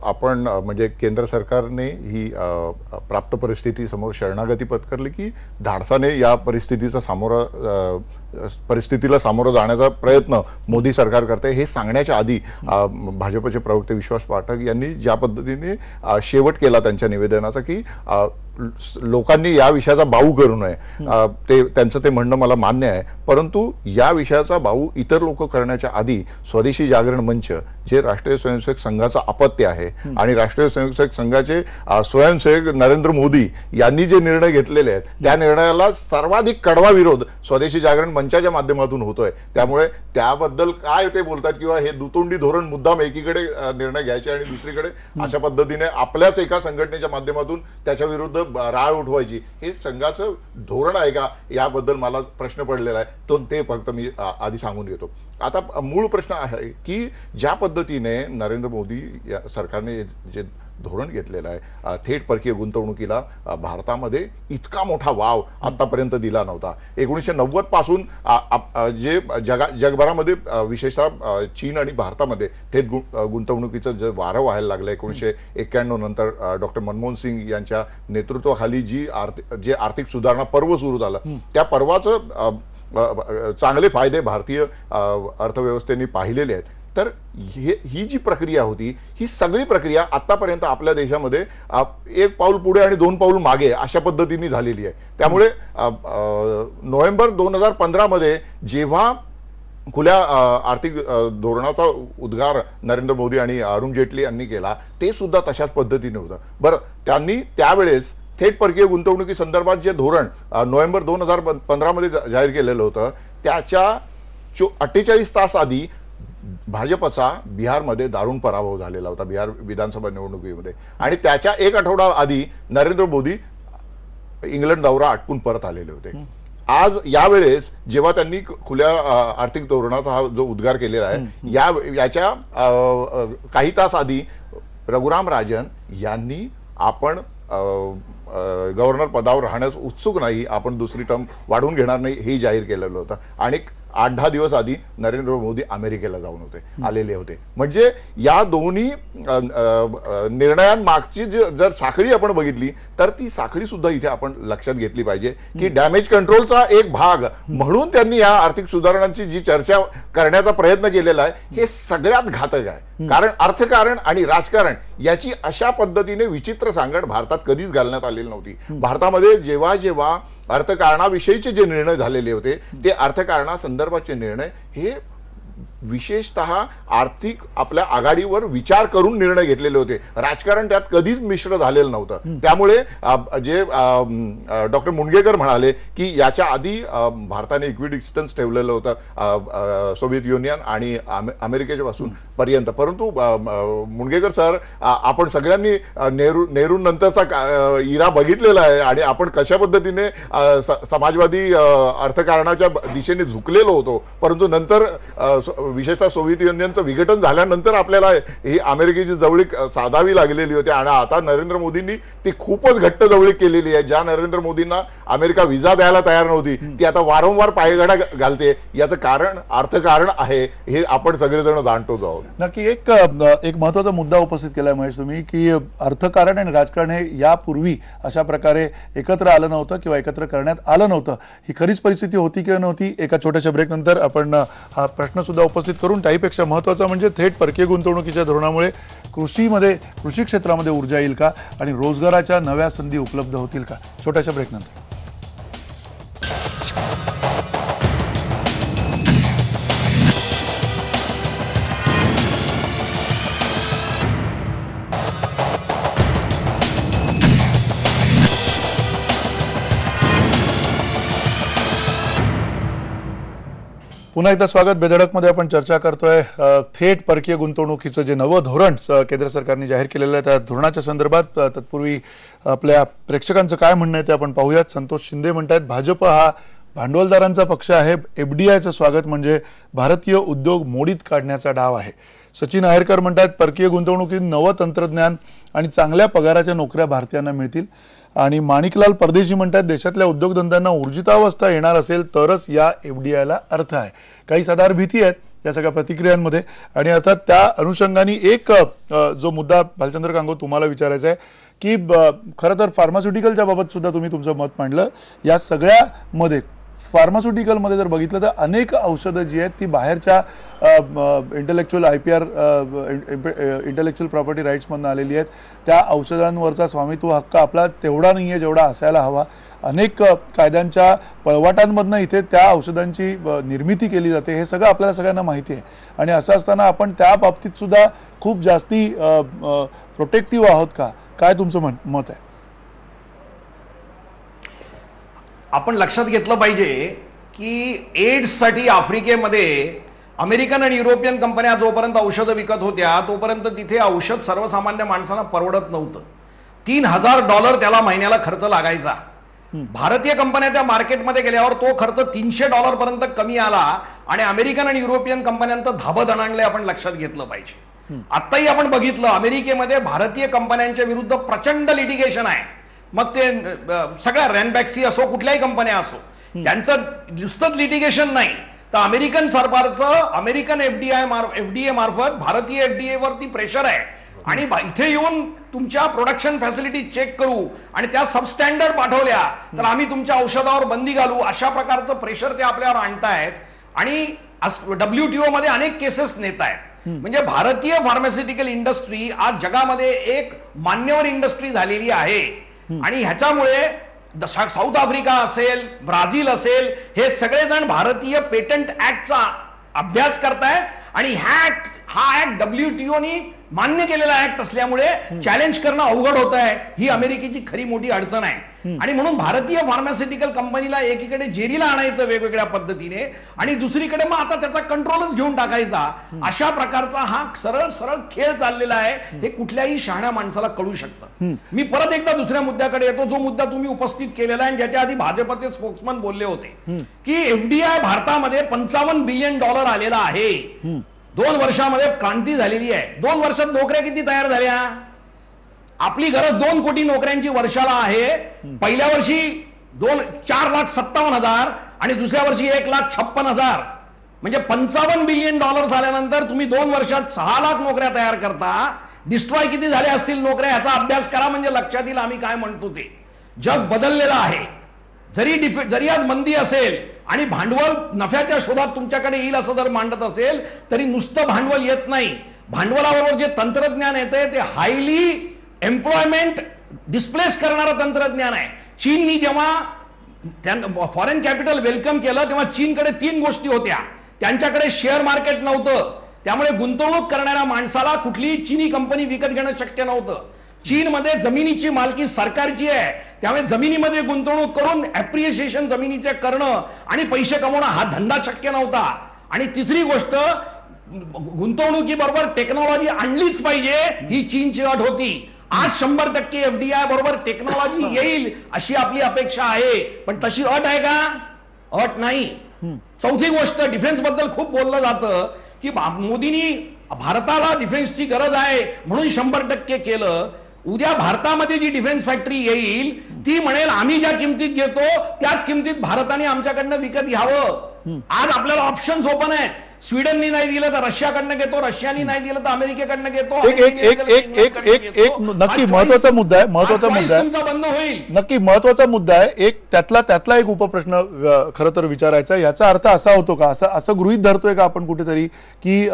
आपण म्हणजे केंद्र सरकारने ही प्राप्त परिस्थिती समोर शरणागती पत्करली की धाडसाने या परिस्थितीला सामोरं जाण्याचा प्रयत्न मोदी सरकार करते, हे सांगण्याच्या आधी भाजपचे प्रवक्ते विश्वास पाठक यांनी ज्या पद्धतीने शेवट केला त्यांच्या निवेदनाचा की लोकांनी या विषयाचा बाऊ करू नये, त्यांचं ते म्हणणं मला मान्य आहे. परंतु या विषयाचा बाऊ इतर लोक करण्याच्या आधी स्वदेशी जागरण मंच, जे राष्ट्रीय स्वयंसेवक संघाचा अपत्य आहे आणि राष्ट्रीय स्वयंसेवक संघाचे स्वयंसेवक नरेंद्र मोदी यांनी जे निर्णय घेतलेले आहेत त्या निर्णयाला सर्वाधिक कडवा विरोध स्वदेशी जागरण मंचाच्या माध्यमातून होतोय. त्यामुळे त्याबद्दल काय ते बोलतात किंवा हे दुतोंडी धोरण मुद्दाम एकीकडे निर्णय घ्यायचे आणि दुसरीकडे अशा पद्धतीने आपल्याच एका संघटनेच्या माध्यमातून त्याच्या विरुद्ध राळ उठवायची, हे संघाचं धोरण आहे का याबद्दल मला प्रश्न पडलेला आहे. ते फक्त मी आधी सांगून घेतो. आता मूळ प्रश्न आहे की ज्या पद्धतीने नरेंद्र मोदी सरकारने जे धोरण घेतलेलं आहे, थेट परकीय गुंतवणुकीला भारतामध्ये इतका मोठा वाव आतापर्यंत दिला नव्हता. 1990 पासून जे जगभरामध्ये विशेषतः चीन आणि भारतामध्ये थेट गुंतवणुकीचं जे वारं व्हायला लागलं 1991 नंतर डॉक्टर मनमोहन सिंग यांच्या नेतृत्वाखाली जे आर्थिक सुधारणा पर्व सुरू झालं, त्या पर्वाचं चांगले फायदे भारतीय अर्थव्यवस्थेने पाहिलेले आहेत. तर ही जी प्रक्रिया होती, ही सगळी प्रक्रिया आतापर्यंत आपल्या देशामध्ये एक पाऊल पुढे आणि दोन पाऊल मागे अशा पद्धतीने झालेली आहे. त्यामुळे नोव्हेंबर 2015 मध्ये जेव्हा खुल्या आर्थिक धोरणाचा उद्गार नरेंद्र मोदी आणि अरुण जेटली यांनी केला, ते सुद्धा तशाच पद्धतीने होतं. बरं, त्यांनी त्यावेळेस थेट परकीय गुंतवणुकी संदर्भात जे धोरण नोव्हेंबर 2015 मध्ये जाहीर केलेलं होतं, त्याच्या 48 तास आधी भाजपचा बिहारमध्ये दारुण पराभव झालेला होता, बिहार विधानसभा निवडणुकीमध्ये. आणि त्याच्या एक आठवडा आधी नरेंद्र मोदी इंग्लंड दौरा आटपून परत आलेले होते. आज यावेळेस जेव्हा त्यांनी खुल्या आर्थिक धोरणाचा हा जो उद्गार केलेला आहे, याच्या काही तास आधी रघुराम राजन यांनी आपण गव्हर्नर पदावर राहण्यास उत्सुक नाही, आपण दुसरी टर्म वाढवून घेणार नाही, हे जाहीर केलेलं होतं. आणि 8-10 दिवस आधी नरेंद्र मोदी अमेरिकेला जाऊन आलेले होते. म्हणजे या दोन्ही निर्णयांमागची जर साखळी आपण बघितली तर ती साखळी सुद्धा इथे आपण लक्षात घेतली पाहिजे की डॅमेज कंट्रोलचा एक भाग म्हणून त्यांनी या आर्थिक सुधारणांची जी चर्चा करण्याचा प्रयत्न केलेला आहे, हे सगळ्यात घातक आहे. कारण अर्थकारण आणि राजकारण याची अशा पद्धतीने विचित्र सांगड भारतात कधीच घालण्यात आलेली नव्हती. भारतामध्ये जेव्हा जेव्हा अर्थकारणाविषयीचे जे निर्णय झालेले होते, ते अर्थकारणासंदर्भाचे निर्णय हे विशेषतः आर्थिक आपल्या आघाडीवर विचार करून निर्णय घेतलेले होते. राजकारण त्यात कधीच मिश्र झालेलं नव्हतं. त्यामुळे जे डॉक्टर मुनगेकर म्हणाले की याच्या आधी भारताने इक्विटी डिस्टन्स ठेवलेलं होतं सोव्हिएत युनियन आणि अमेरिकेच्या पासून पर्यंत. परंतु मुनगेकर सर, आपण सगळ्यांनी नेहरू नंतरचा इरा बघितलेला आहे आणि आपण कशा पद्धतीने समाजवादी अर्थकारणाच्या दिशेने झुकलेलो होतो. परंतु नंतर विशेषतः सोव्हिएत युनियनचं विघटन झाल्यानंतर आपल्याला ही अमेरिकेची जवळीक साधावी लागलेली होती आणि आता नरेंद्र मोदींनी ती खूपच घट्ट जवळीक केलेली आहे. ज्या नरेंद्र मोदींना अमेरिका व्हिसा द्यायला तयार नव्हती, ती आता वारंवार पायघडा घालते. याचं कारण अर्थकारण आहे, हे आपण सगळेजण जाणतो आहोत.
नक्की एक महत्वाचा मुद्दा उपस्थित केलाय महेश तुम्ही, की अर्थकारण आणि राजकारण हे यापूर्वी अशा प्रकारे एकत्र आलं नव्हतं किंवा एकत्र करण्यात आलं नव्हतं. ही खरीच परिस्थिती होती किंवा नव्हती? एका छोट्याशा ब्रेक नंतर आपण हा प्रश्न सुद्धा उपस्थित करून त्याहीपेक्षा महत्त्वाचा म्हणजे थेट परकीय गुंतवणुकीच्या धोरणामुळे कृषी क्षेत्रामध्ये ऊर्जा येईल का आणि रोजगाराच्या नव्या संधी उपलब्ध होतील का? छोट्याशा ब्रेक नंतर. पुन्हा एकदा स्वागत. बेधडकमध्ये आपण चर्चा करतोय थेट परकीय गुंतवणुकीचं जे नवं धोरण केंद्र सरकारने जाहीर केलेलं आहे त्या धोरणाच्या संदर्भात. तत्पूर्वी आपल्या प्रेक्षकांचं काय म्हणणं आहे ते आपण पाहूयात. संतोष शिंदे म्हणतात, भाजप हा भांडवलदारांचा पक्ष आहे, एफडीआयचं स्वागत म्हणजे भारतीय उद्योग मोडीत काढण्याचा डाव आहे. सचिन आहेरकर म्हणतात, परकीय गुंतवणुकीत नवं तंत्रज्ञान आणि चांगल्या पगाराच्या नोकऱ्या भारतीयांना मिळतील. आणि माणिकलाल परदेशी म्हणतात, देशातल्या उद्योगधंद्यांना ऊर्जितावस्था येणार असेल तरच या एफडीआयला अर्थ आहे. काही साधारण भीती आहेत या सगळ्या प्रतिक्रियांमध्ये. आणि अर्थात त्या अनुषंगाने एक जो मुद्दा भालचंद्र कांगो तुम्हाला विचारायचा आहे की खरं तर फार्मास्युटिकलच्या बाबत सुद्धा तुम्ही तुमचं मत मांडलं. या सगळ्यामध्ये फार्मास्युटिकलमध्ये जर बघितलं तर अनेक औषधं जी आहेत ती बाहेरच्या इंटेलेक्च्युअल IPR इंटेलेक्च्युअल प्रॉपर्टी राईट्समधून आलेली आहेत. त्या औषधांवरचा स्वामित्व हक्क आपला तेवढा नाही आहे जेवढा असायला हवा. अनेक कायद्यांच्या पळवाटांमधनं इथे त्या औषधांची निर्मिती केली जाते. हे सगळं आपल्याला सगळ्यांना माहिती आहे आणि असं असताना आपण त्या बाबतीत सुद्धा खूप जास्ती प्रोटेक्टिव्ह आहोत का? काय तुमचं मत आहे?
आपण लक्षात घेतलं पाहिजे की एड्ससाठी आफ्रिकेमध्ये अमेरिकन आणि युरोपियन कंपन्या जोपर्यंत औषधं विकत होत्या तोपर्यंत तिथे औषध सर्वसामान्य माणसांना परवडत नव्हतं. $3,000 त्याला महिन्याला खर्च लागायचा. भारतीय कंपन्या त्या मार्केटमध्ये गेल्यावर तो खर्च $300 पर्यंत कमी आला आणि अमेरिकन आणि युरोपियन कंपन्यांचं धाबं दणाणले आपण लक्षात घेतलं पाहिजे. आत्ताही आपण बघितलं अमेरिकेमध्ये भारतीय कंपन्यांच्या विरुद्ध प्रचंड लिटिगेशन आहे. मग ते सगळ्या रॅनबॅक्सी असो कुठल्याही कंपन्या असो त्यांचं नुसतंच लिटिगेशन नाही तर अमेरिकन सरकारचं अमेरिकन FDA मार्फत भारतीय FDA वरती प्रेशर आहे आणि इथे येऊन तुमच्या प्रोडक्शन फॅसिलिटी चेक करू आणि त्या सबस्टँडर्ड पाठवल्या तर आम्ही तुमच्या औषधावर बंदी घालू अशा प्रकारचं प्रेशर ते आपल्यावर आणतायत आणि WTO मध्ये अनेक केसेस नेत आहेत. म्हणजे भारतीय फार्मास्युटिकल इंडस्ट्री आज जगामध्ये एक मान्यवर इंडस्ट्री झालेली आहे आणि ह्याच्यामुळे साऊथ आफ्रिका असेल ब्राझील असेल हे सगळेजण भारतीय पेटंट ऍक्टचा अभ्यास करतायत आणि हा ऍक्ट WTOनी मान्य केलेला ऍक्ट असल्यामुळे चॅलेंज करणं अवघड होत आहे. ही अमेरिकेची खरी मोठी अडचण आहे आणि म्हणून भारतीय फार्मास्युटिकल कंपनीला एकीकडे जेरीला आणायचं वेगवेगळ्या पद्धतीने आणि दुसरीकडे मग आता त्याचा कंट्रोलच घेऊन टाकायचा. अशा प्रकारचा हा सरळ सरळ खेळ चाललेला आहे. हे कुठल्याही शहाण्या माणसाला कळू शकतं. मी परत एकदा दुसऱ्या मुद्द्याकडे येतो जो मुद्दा तुम्ही उपस्थित केलेला आहे आणि ज्याच्या आधी भाजपचे स्पोक्समन बोलले होते की FDI भारतामध्ये $55 बिलियन आलेला आहे. 2 वर्षामध्ये क्रांती झालेली आहे. 2 वर्षात नोकऱ्या किती तयार झाल्या? आपली गरज 2 कोटी नोकऱ्यांची वर्षाला आहे. पहिल्या वर्षी 4,57,000 आणि दुसऱ्या वर्षी 1,56,000 म्हणजे $55 बिलियन झाल्यानंतर तुम्ही 2 वर्षात 6 लाख नोकऱ्या तयार करता. डिस्ट्रॉय किती झाल्या असतील नोकऱ्या याचा अभ्यास करा म्हणजे लक्षात येईल आम्ही काय म्हणतो ते. जग बदललेलं आहे. जरी आज मंदी असेल आणि भांडवल नफ्याच्या शोधात तुमच्याकडे येईल असं जर मांडत असेल तरी नुसतं भांडवल येत नाही. भांडवलाबरोबर जे तंत्रज्ञान येते ते हायली एम्प्लॉयमेंट डिस्प्लेस करणारं तंत्रज्ञान आहे. चीननी जेव्हा फॉरेन कॅपिटल वेलकम केलं तेव्हा चीनकडे 3 गोष्टी होत्या. त्यांच्याकडे शेअर मार्केट नव्हतं त्यामुळे गुंतवणूक करणाऱ्या माणसाला कुठलीही चीनी कंपनी विकत घेणं शक्य नव्हतं. चीनमध्ये जमिनीची मालकी सरकारची आहे त्यामुळे जमिनीमध्ये गुंतवणूक करून ॲप्रिशिएशन जमिनीचे करणं आणि पैसे कमवणं हा धंदा शक्य नव्हता. आणि तिसरी गोष्ट गुंतवणुकीबरोबर टेक्नॉलॉजी आणलीच पाहिजे ही चीनची अट होती. आज 100% FDI बरोबर टेक्नॉलॉजी येईल अशी आपली अपेक्षा आहे पण तशी अट आहे का? अट नाही. चौथी गोष्ट डिफेन्स बद्दल खूप बोललं जातं की मोदींनी भारताला डिफेन्सची गरज आहे म्हणून 100% केलं. उद्या भारतामध्ये जी डिफेन्स फॅक्टरी येईल ती म्हणेल आम्ही ज्या किमतीत घेतो त्याच किमतीत भारताने आमच्याकडनं विकत घ्यावं. आज आपल्याला ऑप्शन्स ओपन आहेत. स्वीडननी नाही दिलं तर रशियाकडनं घेतो, रशियानी नाही दिलं तर अमेरिकेकडनं घेतो.
एक नक्की महत्वाचा मुद्दा आहे.
बंद होईल.
नक्की महत्वाचा मुद्दा आहे. एक त्यातला एक उपप्रश्न खरं तर विचारायचा. याचा अर्थ असा होतो का असं गृहीत धरतोय का आपण कुठेतरी की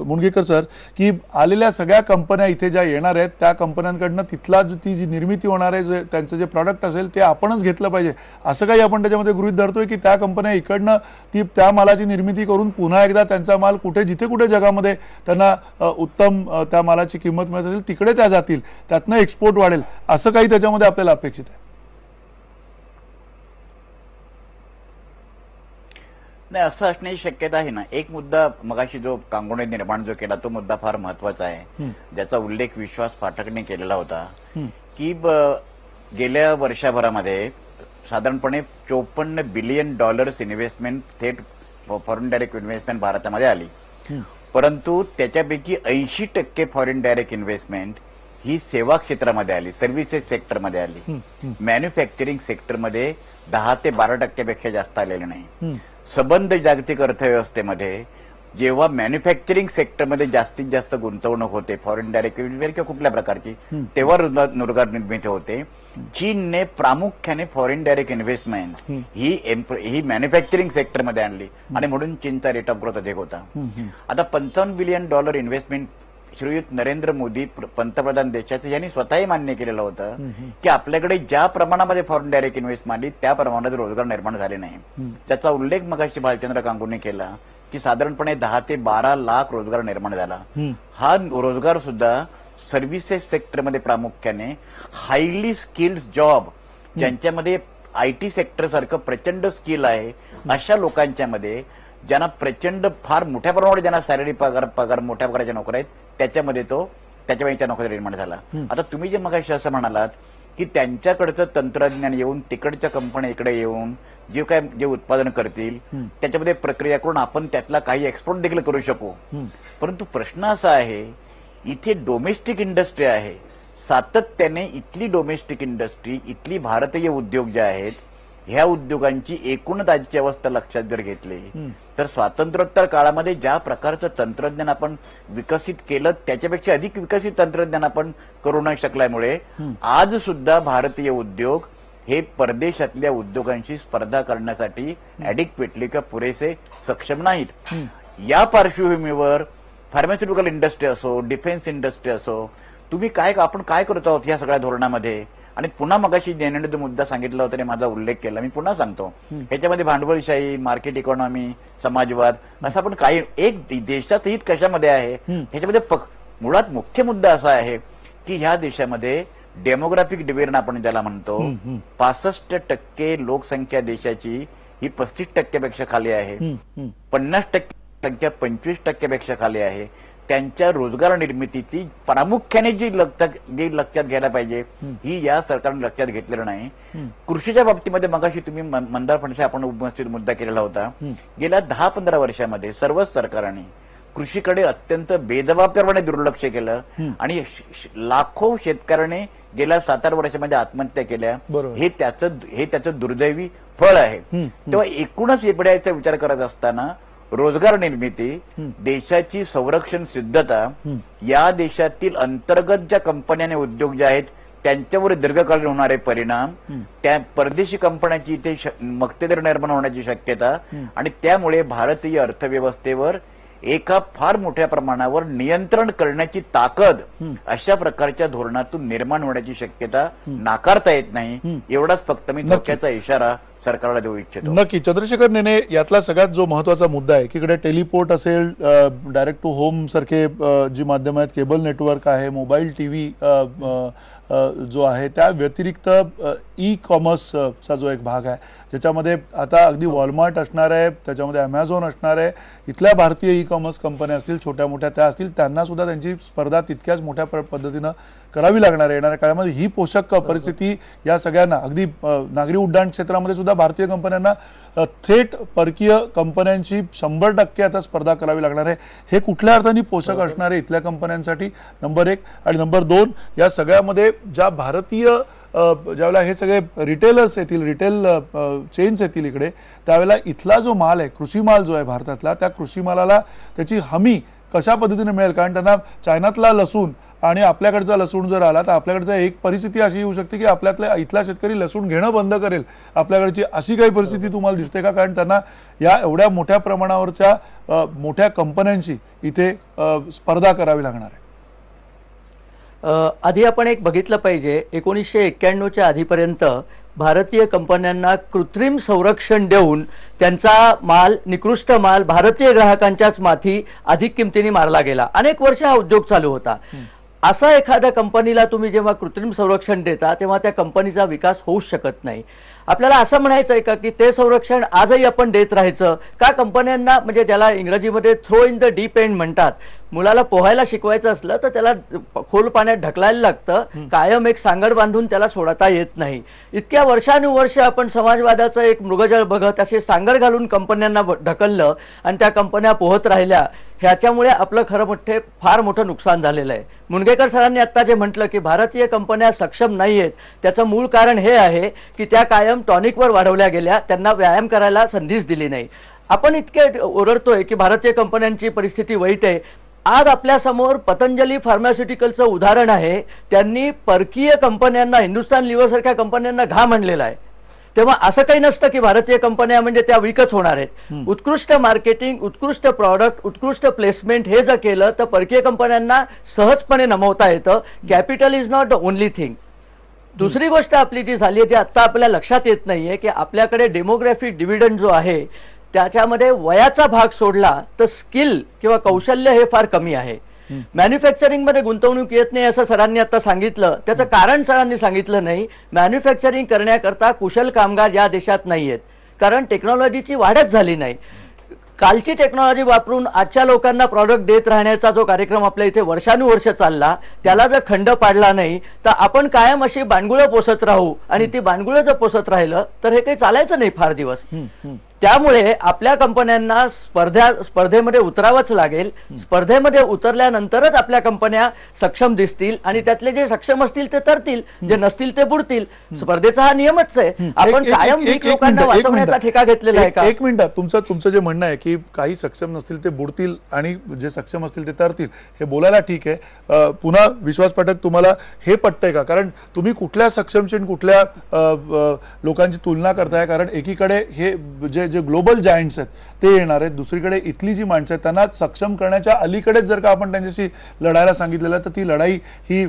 मुनगेकर सर की आलेल्या सगळ्या कंपन्या इथे ज्या येणार आहेत त्या कंपन्यांकडनं तिथला ती जी निर्मिती होणार आहे त्यांचं जे प्रॉडक्ट असेल ते आपणच घेतलं पाहिजे असं काही आपण त्याच्यामध्ये गृहीत धरतोय की त्या कंपन्या इकडनं त्या मालाची निर्मिती करून पुन्हा एकदा त्यांचा माल जिथे कुठे जगामध्ये त्यांना उत्तम त्या मालाची किंमत मिळत असेल तिकडे त्या जातील त्यातनं एक्सपोर्ट वाढेल असं काही त्याच्यामध्ये आपल्याला अपेक्षित आहे?
नाही असं असण्याची शक्यता आहे ना. एक मुद्दा मगाशी जो कांगोने निर्माण जो केला तो मुद्दा फार महत्वाचा आहे ज्याचा उल्लेख विश्वास पाठकने केलेला होता की गेल्या वर्षभरामध्ये साधारणपणे $54 बिलियन इन्व्हेस्टमेंट थेट फॉरेन डायरेक्ट इन्व्हेस्टमेंट भारतामध्ये आली. परंतु त्याच्यापैकी 80% फॉरेन डायरेक्ट इन्व्हेस्टमेंट ही सेवा क्षेत्रामध्ये आली, सर्व्हिसेस सेक्टरमध्ये आली. मॅन्युफॅक्चरिंग सेक्टरमध्ये 10 ते 12% पेक्षा जास्त आलेलं नाही. सबंध जागतिक अर्थव्यवस्थेमध्ये जेव्हा मॅन्युफॅक्चरिंग सेक्टरमध्ये जास्तीत जास्त गुंतवणूक होते फॉरेन डायरेक्ट इन्व्हेस्टमेंट किंवा कुठल्या प्रकारची तेव्हा रोजगार निर्मिती होते. चीनने प्रामुख्याने फॉरेन डायरेक्ट इन्व्हेस्टमेंट ही मॅन्युफॅक्चरिंग सेक्टरमध्ये आणली आणि म्हणून चीनचा रेट ऑफ ग्रोथ अधिक होता. आता $55 बिलियन इन्व्हेस्टमेंट श्रीयुत नरेंद्र मोदी पंतप्रधान देशाचे यांनी स्वतःही मान्य केलेलं होतं की आपल्याकडे ज्या प्रमाणामध्ये फॉरेन डायरेक्ट इन्व्हेस्टमेंट आली त्या प्रमाणात रोजगार निर्माण झाले नाही. त्याचा उल्लेख मगाशी भालचंद्र कांगूने केला की साधारणपणे 10 ते 12 लाख रोजगार निर्माण झाला. हा रोजगार सुद्धा सर्व्हिसेस सेक्टरमध्ये प्रामुख्याने हायली स्किल्ड जॉब ज्यांच्यामध्ये IT सेक्टर सारखं प्रचंड स्किल आहे अशा लोकांच्या मध्ये ज्यांना प्रचंड फार मोठ्या प्रमाणावर ज्यांना सॅलरी पगार मोठ्या प्रकारच्या नोकऱ्या आहेत त्याच्यामध्ये नोकऱ्या निर्माण झाला. आता तुम्ही जे मगाशी असं म्हणालात की त्यांच्याकडचं तंत्रज्ञान येऊन तिकडच्या कंपन्या इकडे येऊन जे उत्पादन करतील त्याच्यामध्ये प्रक्रिया करून आपण त्यातला काही एक्सपोर्ट देखील करू शकू. परंतु प्रश्न असा आहे इथे डोमेस्टिक इंडस्ट्री आहे. सातत्याने इथली डोमेस्टिक इंडस्ट्री इथली भारतीय उद्योग जे आहेत ह्या उद्योगांची एकूणच आजची अवस्था लक्षात जर घेतली तर स्वातंत्र्योत्तर काळामध्ये ज्या प्रकारचं तंत्रज्ञान आपण विकसित केलं त्याच्यापेक्षा अधिक विकसित तंत्रज्ञान आपण करू न शकल्यामुळे आज सुद्धा भारतीय उद्योग हे परदेशातल्या उद्योगांशी स्पर्धा करण्यासाठी ॲडिक्वेटली किंवा पुरेसे सक्षम नाहीत. या पार्श्वभूमीवर फार्मास्युटिकल इंडस्ट्री असो डिफेन्स इंडस्ट्री असो आपण काय करतो आहोत या सगळ्या धोरणामध्ये. आणि पुन्हा मगाशी ज्ञानेने जो मुद्दा सांगितला होता मुद्दा उल्लेख केला मी पुन्हा सांगतो ह्याच्यामध्ये भांडवलशाही मार्केट इकॉनॉमी समाजवाद असं आपण काही एक देशाचं हित कशामध्ये आहे ह्याच्यामध्ये मुळात मुख्य मुद्दा असा आहे की ह्या देशामध्ये डेमोग्राफिक डिव्हिजन आपण ज्याला म्हणतो 65% लोकसंख्या देशाची ही 35% खाली आहे. 50% संख्या 25% खाली आहे. त्यांच्या रोजगार निर्मितीची प्रामुख्याने जी लक्षात घ्यायला पाहिजे ही या सरकारने लक्षात घेतलेलं नाही. कृषीच्या बाबतीमध्ये मगाशी तुम्ही मंदार फडसे आपण उपस्थित मुद्दा केलेला होता. गेल्या 10-15 वर्षामध्ये सर्वच सरकारांनी कृषीकडे अत्यंत बेजबाबदारपणे दुर्लक्ष केलं आणि लाखो शेतकऱ्यांनी गेल्या 7-8 वर्षामध्ये आत्महत्या केल्या. हे त्याचं दुर्दैवी फळ आहे. तेव्हा एकूणच एवढ्याचा विचार करत असताना रोजगार निर्मिती देशाची संरक्षण सिद्धता या देशातील अंतर्गत ज्या कंपन्या उद्योग जे आहेत त्यांच्यावर दीर्घकालीन होणारे परिणाम त्या परदेशी कंपन्यांची इथे मक्तेदारी निर्माण होण्याची शक्यता आणि त्यामुळे भारतीय अर्थव्यवस्थेवर एका फार मोठ्या प्रमाणावर नियंत्रण करण्याची ताकद अशा प्रकारच्या धोरणातून निर्माण होण्याची शक्यता नाकारता येत नाही. एवढाच फक्त मी धोक्याचा इशारा सरकारला देऊ इच्छितो.
नक्की चंद्रशेखर नेने यातला सगळ्यात जो महत्वाचा मुद्दा आहे की इकडे टेलिपोर्ट असेल डायरेक्ट टू होम सारखे जी माध्यम आहेत केबल नेटवर्क आहे मोबाईल टीव्ही जो आहे त्या व्यतिरिक्त ई कॉमर्सचा जो एक भाग आहे ज्याच्यामध्ये आता अगदी वॉलमार्ट असणार आहे त्याच्यामध्ये अमेझॉन असणार आहे. इथल्या भारतीय ई कॉमर्स कंपन्या असतील छोट्या मोठ्या त्या असतील त्यांना सुद्धा त्यांची स्पर्धा तितक्याच मोठ्या पद्धतीनं करावी लागणार आहे. येणाऱ्या काळामध्ये ही पोषक परिस्थिती या सगळ्यांना अगदी नागरी उड्डाण क्षेत्रामध्ये सुद्धा भारतीय कंपन्यांना थेट परकीय कंपन्यांची 100% आता स्पर्धा करावी लागणार आहे. हे कुठल्या अर्थाने पोषक असणार आहे इथल्या कंपन्यांसाठी नंबर 1 आणि नंबर 2 या सगळ्यामध्ये ज्या भारतीय ज्यावेळेला हे सगळे रिटेलर्स येतील रिटेल चेन्स येतील इकडे त्यावेळेला इथला जो माल आहे कृषी माल जो आहे भारतातला त्या कृषी मालाला त्याची हमी कशा पद्धतीने मिळेल कारण त्यांना चायनातला लसूण आणि आपल्याकडचा लसूण जर आला तर आपल्याकडचा एक परिस्थिती अशी येऊ शकते की आपल्यातला इथला शेतकरी लसूण घेणं बंद करेल. आपल्याकडची अशी काही परिस्थिती तुम्हाला दिसते का कारण त्यांना या एवढ्या मोठ्या प्रमाणावरच्या मोठ्या कंपन्यांशी इथे स्पर्धा करावी लागणार आहे.
आधी आपण एक बघितलं पाहिजे 1991च्या आधीपर्यंत भारतीय कंपन्यांना कृत्रिम संरक्षण देऊन त्यांचा माल निकृष्ट माल भारतीय ग्राहकांच्याच माथी अधिक किमतीने मारला गेला. अनेक वर्ष हा उद्योग चालू होता. असा एखाद्या कंपनीला तुम्ही जेव्हा कृत्रिम संरक्षण देता तेव्हा त्या कंपनीचा विकास होऊ शकत नाही. आपल्याला असं म्हणायचं आहे का की ते संरक्षण आजही आपण देत राहायचं का कंपन्यांना म्हणजे ज्याला इंग्रजीमध्ये throw in the deep end म्हणतात मुलाला पोहायला शिकवायचं असलं तर त्याला खोल पाण्यात ढकलायला लागतं कायम एक सांगड बांधून त्याला सोडता येत नाही. इतक्या वर्षानुवर्ष आपण समाजवादाचं एक मृगजळ बघत असे सांगड घालून कंपन्यांना ढकललं आणि त्या कंपन्या पोहत राहिल्या. ह्याच्यामुळे आपलं खरं फार मोठं नुकसान झालेलं आहे. मुनगेकर सरांनी आता जे म्हटलं की भारतीय कंपन्या सक्षम नाहीयेत त्याचं मूळ कारण हे आहे की त्या कायम टॉनिकवर वाढवल्या गेल्या त्यांना व्यायाम करायला संधीच दिली नाही. आपण इतके ओरडतोय की भारतीय कंपन्यांची परिस्थिती वाईट आहे आज आपल्या समोर पतंजली फार्मास्युटिकलचं उदाहरण आहे. त्यांनी परकीय कंपन्यांना, हिंदुस्तान लिव्हर सारख्या कंपन्यांना घाम आणलेला आहे. तेव्हा असं काही नसतं की भारतीय कंपन्या म्हणजे त्या विकच होणार आहेत. उत्कृष्ट मार्केटिंग, उत्कृष्ट प्रॉडक्ट, उत्कृष्ट प्लेसमेंट हे जर केलं तर परकीय कंपन्यांना सहजपणे नमवता येतं. Capital is not the only thing. दुसरी गोष्ट आपली जी झाली आहे, जी आता आपल्या लक्षात येत नाहीये, की आपल्याकडे डेमोग्राफिक डिव्हिडंड जो आहे त्याच्यामध्ये वयाचा भाग सोडला तर स्किल किंवा कौशल्य हे फार कमी आहे. मॅन्युफॅक्चरिंग मध्ये गुंतवणूक येत नाही असं सरांनी आता सांगितलं. त्याचं कारण सरांनी सांगितलं नाही. मॅन्युफॅक्चरिंग करण्याकरता कुशल कामगार या देशात नाहीयेत, कारण टेक्नॉलॉजीची वाढच झाली नाही. कालची टेक्नॉलॉजी वापरून आजच्या लोकांना प्रॉडक्ट देत राहण्याचा जो कार्यक्रम आपल्या इथे वर्षानुवर्ष चालला, त्याला जर खंड पाडला नाही तर आपण कायम अशी बांडगुळं पोसत राहू. आणि ती बांडगुळं जर पोसत राहिलं तर हे काही चालायचं नाही फार दिवस. त्यामुळे आपल्या कंपन्यांना स्पर्धेमध्ये उतरावंच लागेल. स्पर्धेमध्ये उतरल्यानंतरच आपल्या कंपन्या सक्षम दिसतील आणि त्यातले जे सक्षम असतील ते तरतील, जे नसतील ते बुडतील. स्पर्धेचा हा नियमच आहे. आपण कायम वीक लोकांना वाचवण्याचा ठेका घेतलेला आहे का?
एक मिनिट, तुमचं जे म्हणणं आहे की काही सक्षम नसतील ते बुडतील आणि जे सक्षम असतील ते तरतील, हे बोलायला ठीक आहे. पुन्हा विश्वास पाठक, तुम्हाला हे पटतंय का? कारण तुम्ही कुठल्या सक्षमची आणि कुठल्या लोकांची तुलना करताय? कारण एकीकडे हे जे ग्लोबल जायंट्स आहेत ते येणार आहेत, दुसरीकडे इथली जी माणसं आहेत त्यांना सक्षम करण्याच्या अलीकडेच जर का आपण त्यांच्याशी लढायला सांगितलेलं तर ती लढाई ही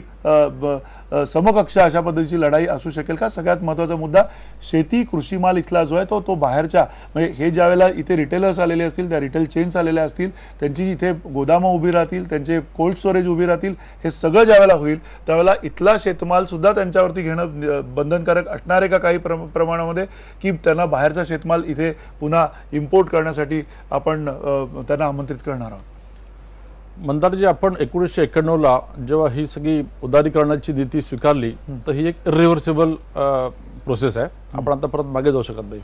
समकक्ष अशा पद्धतीची लढाई असू शकेल का? सगळ्यात महत्त्वाचा मुद्दा, शेती कृषी माल इथला जो आहे तो बाहेरच्या, म्हणजे हे ज्या वेळेला इथे रिटेलर्स आलेले असतील, त्या रिटेल चेन्स आलेल्या असतील, त्यांची इथे गोदामं उभी राहतील, त्यांचे कोल्ड स्टोरेज उभी राहतील, हे सगळं ज्यावेळेला होईल त्यावेळेला इथला शेतमाल सुद्धा त्यांच्यावरती घेणं बंधनकारक असणार आहे का काही प्रमाणामध्ये, की त्यांना बाहेरचा शेतमाल इथे पुन्हा इम्पोर्ट करण्यासाठी आपण त्यांना आमंत्रित करणार आहोत?
मंदारजी, आपण 1991ला जेव्हा ही सगळी उदारीकरणाची नीती स्वीकारली तर ही एक इरिव्हर्सिबल प्रोसेस आहे. आपण आता परत मागे जाऊ शकत नाही.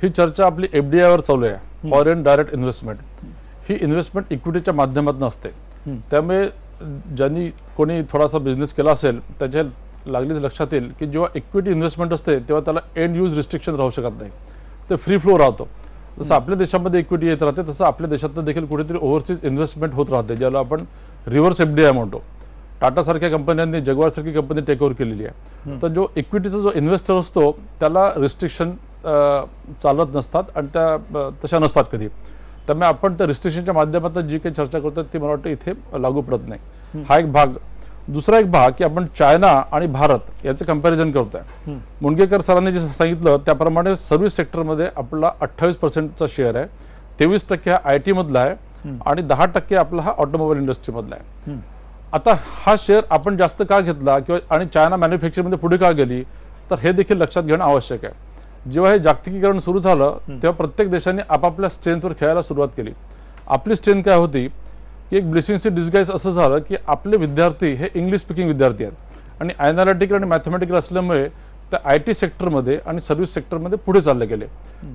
ही चर्चा आपली FDI वर चालू आहे, फॉरेन डायरेक्ट इन्व्हेस्टमेंट. ही इन्व्हेस्टमेंट इक्विटीच्या माध्यमातून असते. त्यामुळे ज्यांनी कोणी थोडासा बिझनेस केला असेल त्याच्या लागलीच लक्षात येईल की जेव्हा इक्विटी इन्व्हेस्टमेंट असते तेव्हा त्याला एंड यूज रिस्ट्रिक्शन राहू शकत नाही, ते फ्री फ्लो राहतो. जसं आपल्या देशामध्ये इक्विटी येत राहते तसं आपल्या देशात देखील कुठेतरी ओव्हरसीज इन्व्हेस्टमेंट होत राहते, ज्याला आपण रिव्हर्स FDI म्हणतो. टाटा सारख्या कंपन्यांनी, जगवार सारखी कंपनी टेक ओव्हर केलेली आहे. तर जो इक्विटीचा जो इन्व्हेस्टर असतो त्याला रिस्ट्रिक्शन चालत नसतात आणि त्या तशा नसतात कधी. त्यामुळे आपण त्या रिस्ट्रिक्शनच्या माध्यमातून जी काही चर्चा करतो ती मला वाटतं इथे लागू पडत नाही. हा एक भाग. दुसरा एक भाग की आपण चायना आणि भारत याचं कंपॅरिझन करतोय. मुनगेकर सरांनी जे सांगितलं त्याप्रमाणे सर्व्हिस सेक्टरमध्ये आपला 28% शेअर आहे, 23% हा IT मधला आहे आणि 10% आपला हा ऑटोमोबाईल इंडस्ट्री मधला आहे. आता हा शेअर आपण जास्त का घेतला किंवा आणि चायना मॅन्युफॅक्चरिंगमध्ये पुढे का गेली तर हे देखील लक्षात घेणं आवश्यक आहे. जेव्हा हे जागतिकीकरण सुरू झालं तेव्हा प्रत्येक देशाने आपापल्या स्ट्रेंथवर खेळायला सुरुवात केली. आपली स्ट्रेंथ काय होती की एक ब्लेसिंग्स इन डिस्गाइज असं झालं की आपले विद्यार्थी हे इंग्लिश स्पीकिंग विद्यार्थी आहेत आणि ॲनालिटिकल आणि मॅथमॅटिकल असल्यामुळे त्या IT सेक्टरमध्ये आणि सर्व्हिस सेक्टरमध्ये पुढे चालले गेले.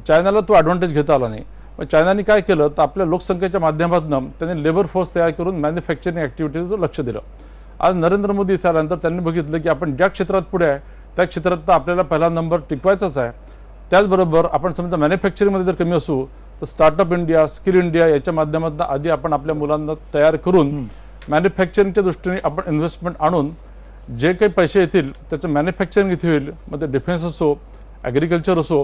चायनाला तो ॲडव्हान्टेज घेता आला नाही. मग चायनाने काय केलं तर आपल्या लोकसंख्येच्या माध्यमातून त्यांनी लेबर फोर्स तयार करून मॅन्युफॅक्चरिंग ॲक्टिव्हिटीजवर लक्ष दिलं. आज नरेंद्र मोदी इथे आल्यानंतर त्यांनी बघितलं की आपण ज्या क्षेत्रात पुढे आहे त्या क्षेत्रात तर आपल्याला पहिला नंबर टिकवायचाच आहे. त्याचबरोबर आपण समजा मॅन्युफॅक्चरिंगमध्ये जर कमी असू तर स्टार्टअप इंडिया, स्किल इंडिया याच्या माध्यमातून आधी आपण आपल्या मुलांना तयार करून मॅन्युफॅक्चरिंगच्या दृष्टीने आपण इन्व्हेस्टमेंट आणून जे काही पैसे येतील त्याचं मॅन्युफॅक्चरिंग इथे होईल. मग ते डिफेन्स असो, ॲग्रिकल्चर असो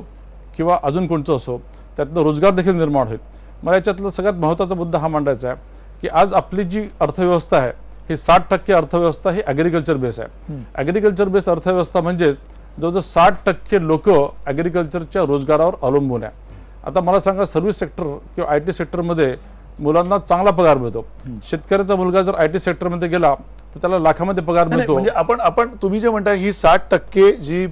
किंवा अजून कोणचं असो, त्यातनं रोजगार देखील निर्माण होईल. मला याच्यातला सगळ्यात महत्त्वाचा मुद्दा हा मांडायचा आहे की आज आपली जी अर्थव्यवस्था आहे ही 60% अर्थव्यवस्था ही ॲग्रिकल्चर बेस आहे. ॲग्रिकल्चर बेस अर्थव्यवस्था म्हणजे जवळजवळ 60% लोक ॲग्रिकल्चरच्या रोजगारावर अवलंबून आहे. आता मला सांगा, सर्व्हिस सेक्टर किंवा IT सेक्टरमध्ये मुलांना चांगला पगार मिळतो. शेतकऱ्याचा मुलगा जर IT सेक्टरमध्ये गेला तर त्याला लाखामध्ये पगार मिळतो.
म्हणजे आपण तुम्ही जे म्हणताय ही 60% जी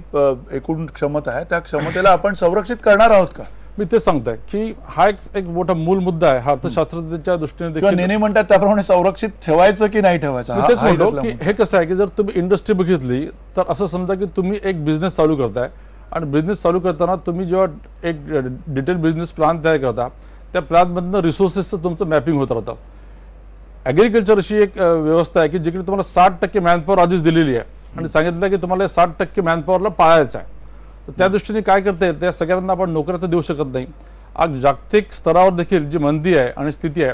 एकूण क्षमता आहे त्या क्षमतेला आपण संरक्षित करणार आहोत का?
मी ते सांगतोय की हा एक मोठा मूल मुद्दा आहे. हा अर्थशास्त्रज्ञांच्या दृष्टीने देखील
नेने म्हणतात त्याप्रमाणे संरक्षित ठेवायचं की नाही ठेवायचं.
तेच म्हणतो की हे कसं आहे की जर तुम्ही इंडस्ट्री बघितली तर असं समजा की तुम्ही एक बिझनेस चालू करताय आणि बिझनेस चालू करताना तुम्ही जेव्हा एक डिटेल बिझनेस प्लॅन तयार करता त्या प्लॅनमधनं रिसोर्सेसचं तुमचं मॅपिंग होत राहतं. ॲग्रिकल्चर अशी एक व्यवस्था आहे की जिकडे तुम्हाला 60% मॅनपॉवर आधीच दिलेली आहे आणि सांगितलं की तुम्हाला 60% मॅनपॉवरला पाळायचं आहे. तर त्या दृष्टीने काय करता येईल, त्या सगळ्यांना आपण नोकऱ्या तर देऊ शकत नाही. आज जागतिक स्तरावर देखील जी मंदी आहे आणि स्थिती आहे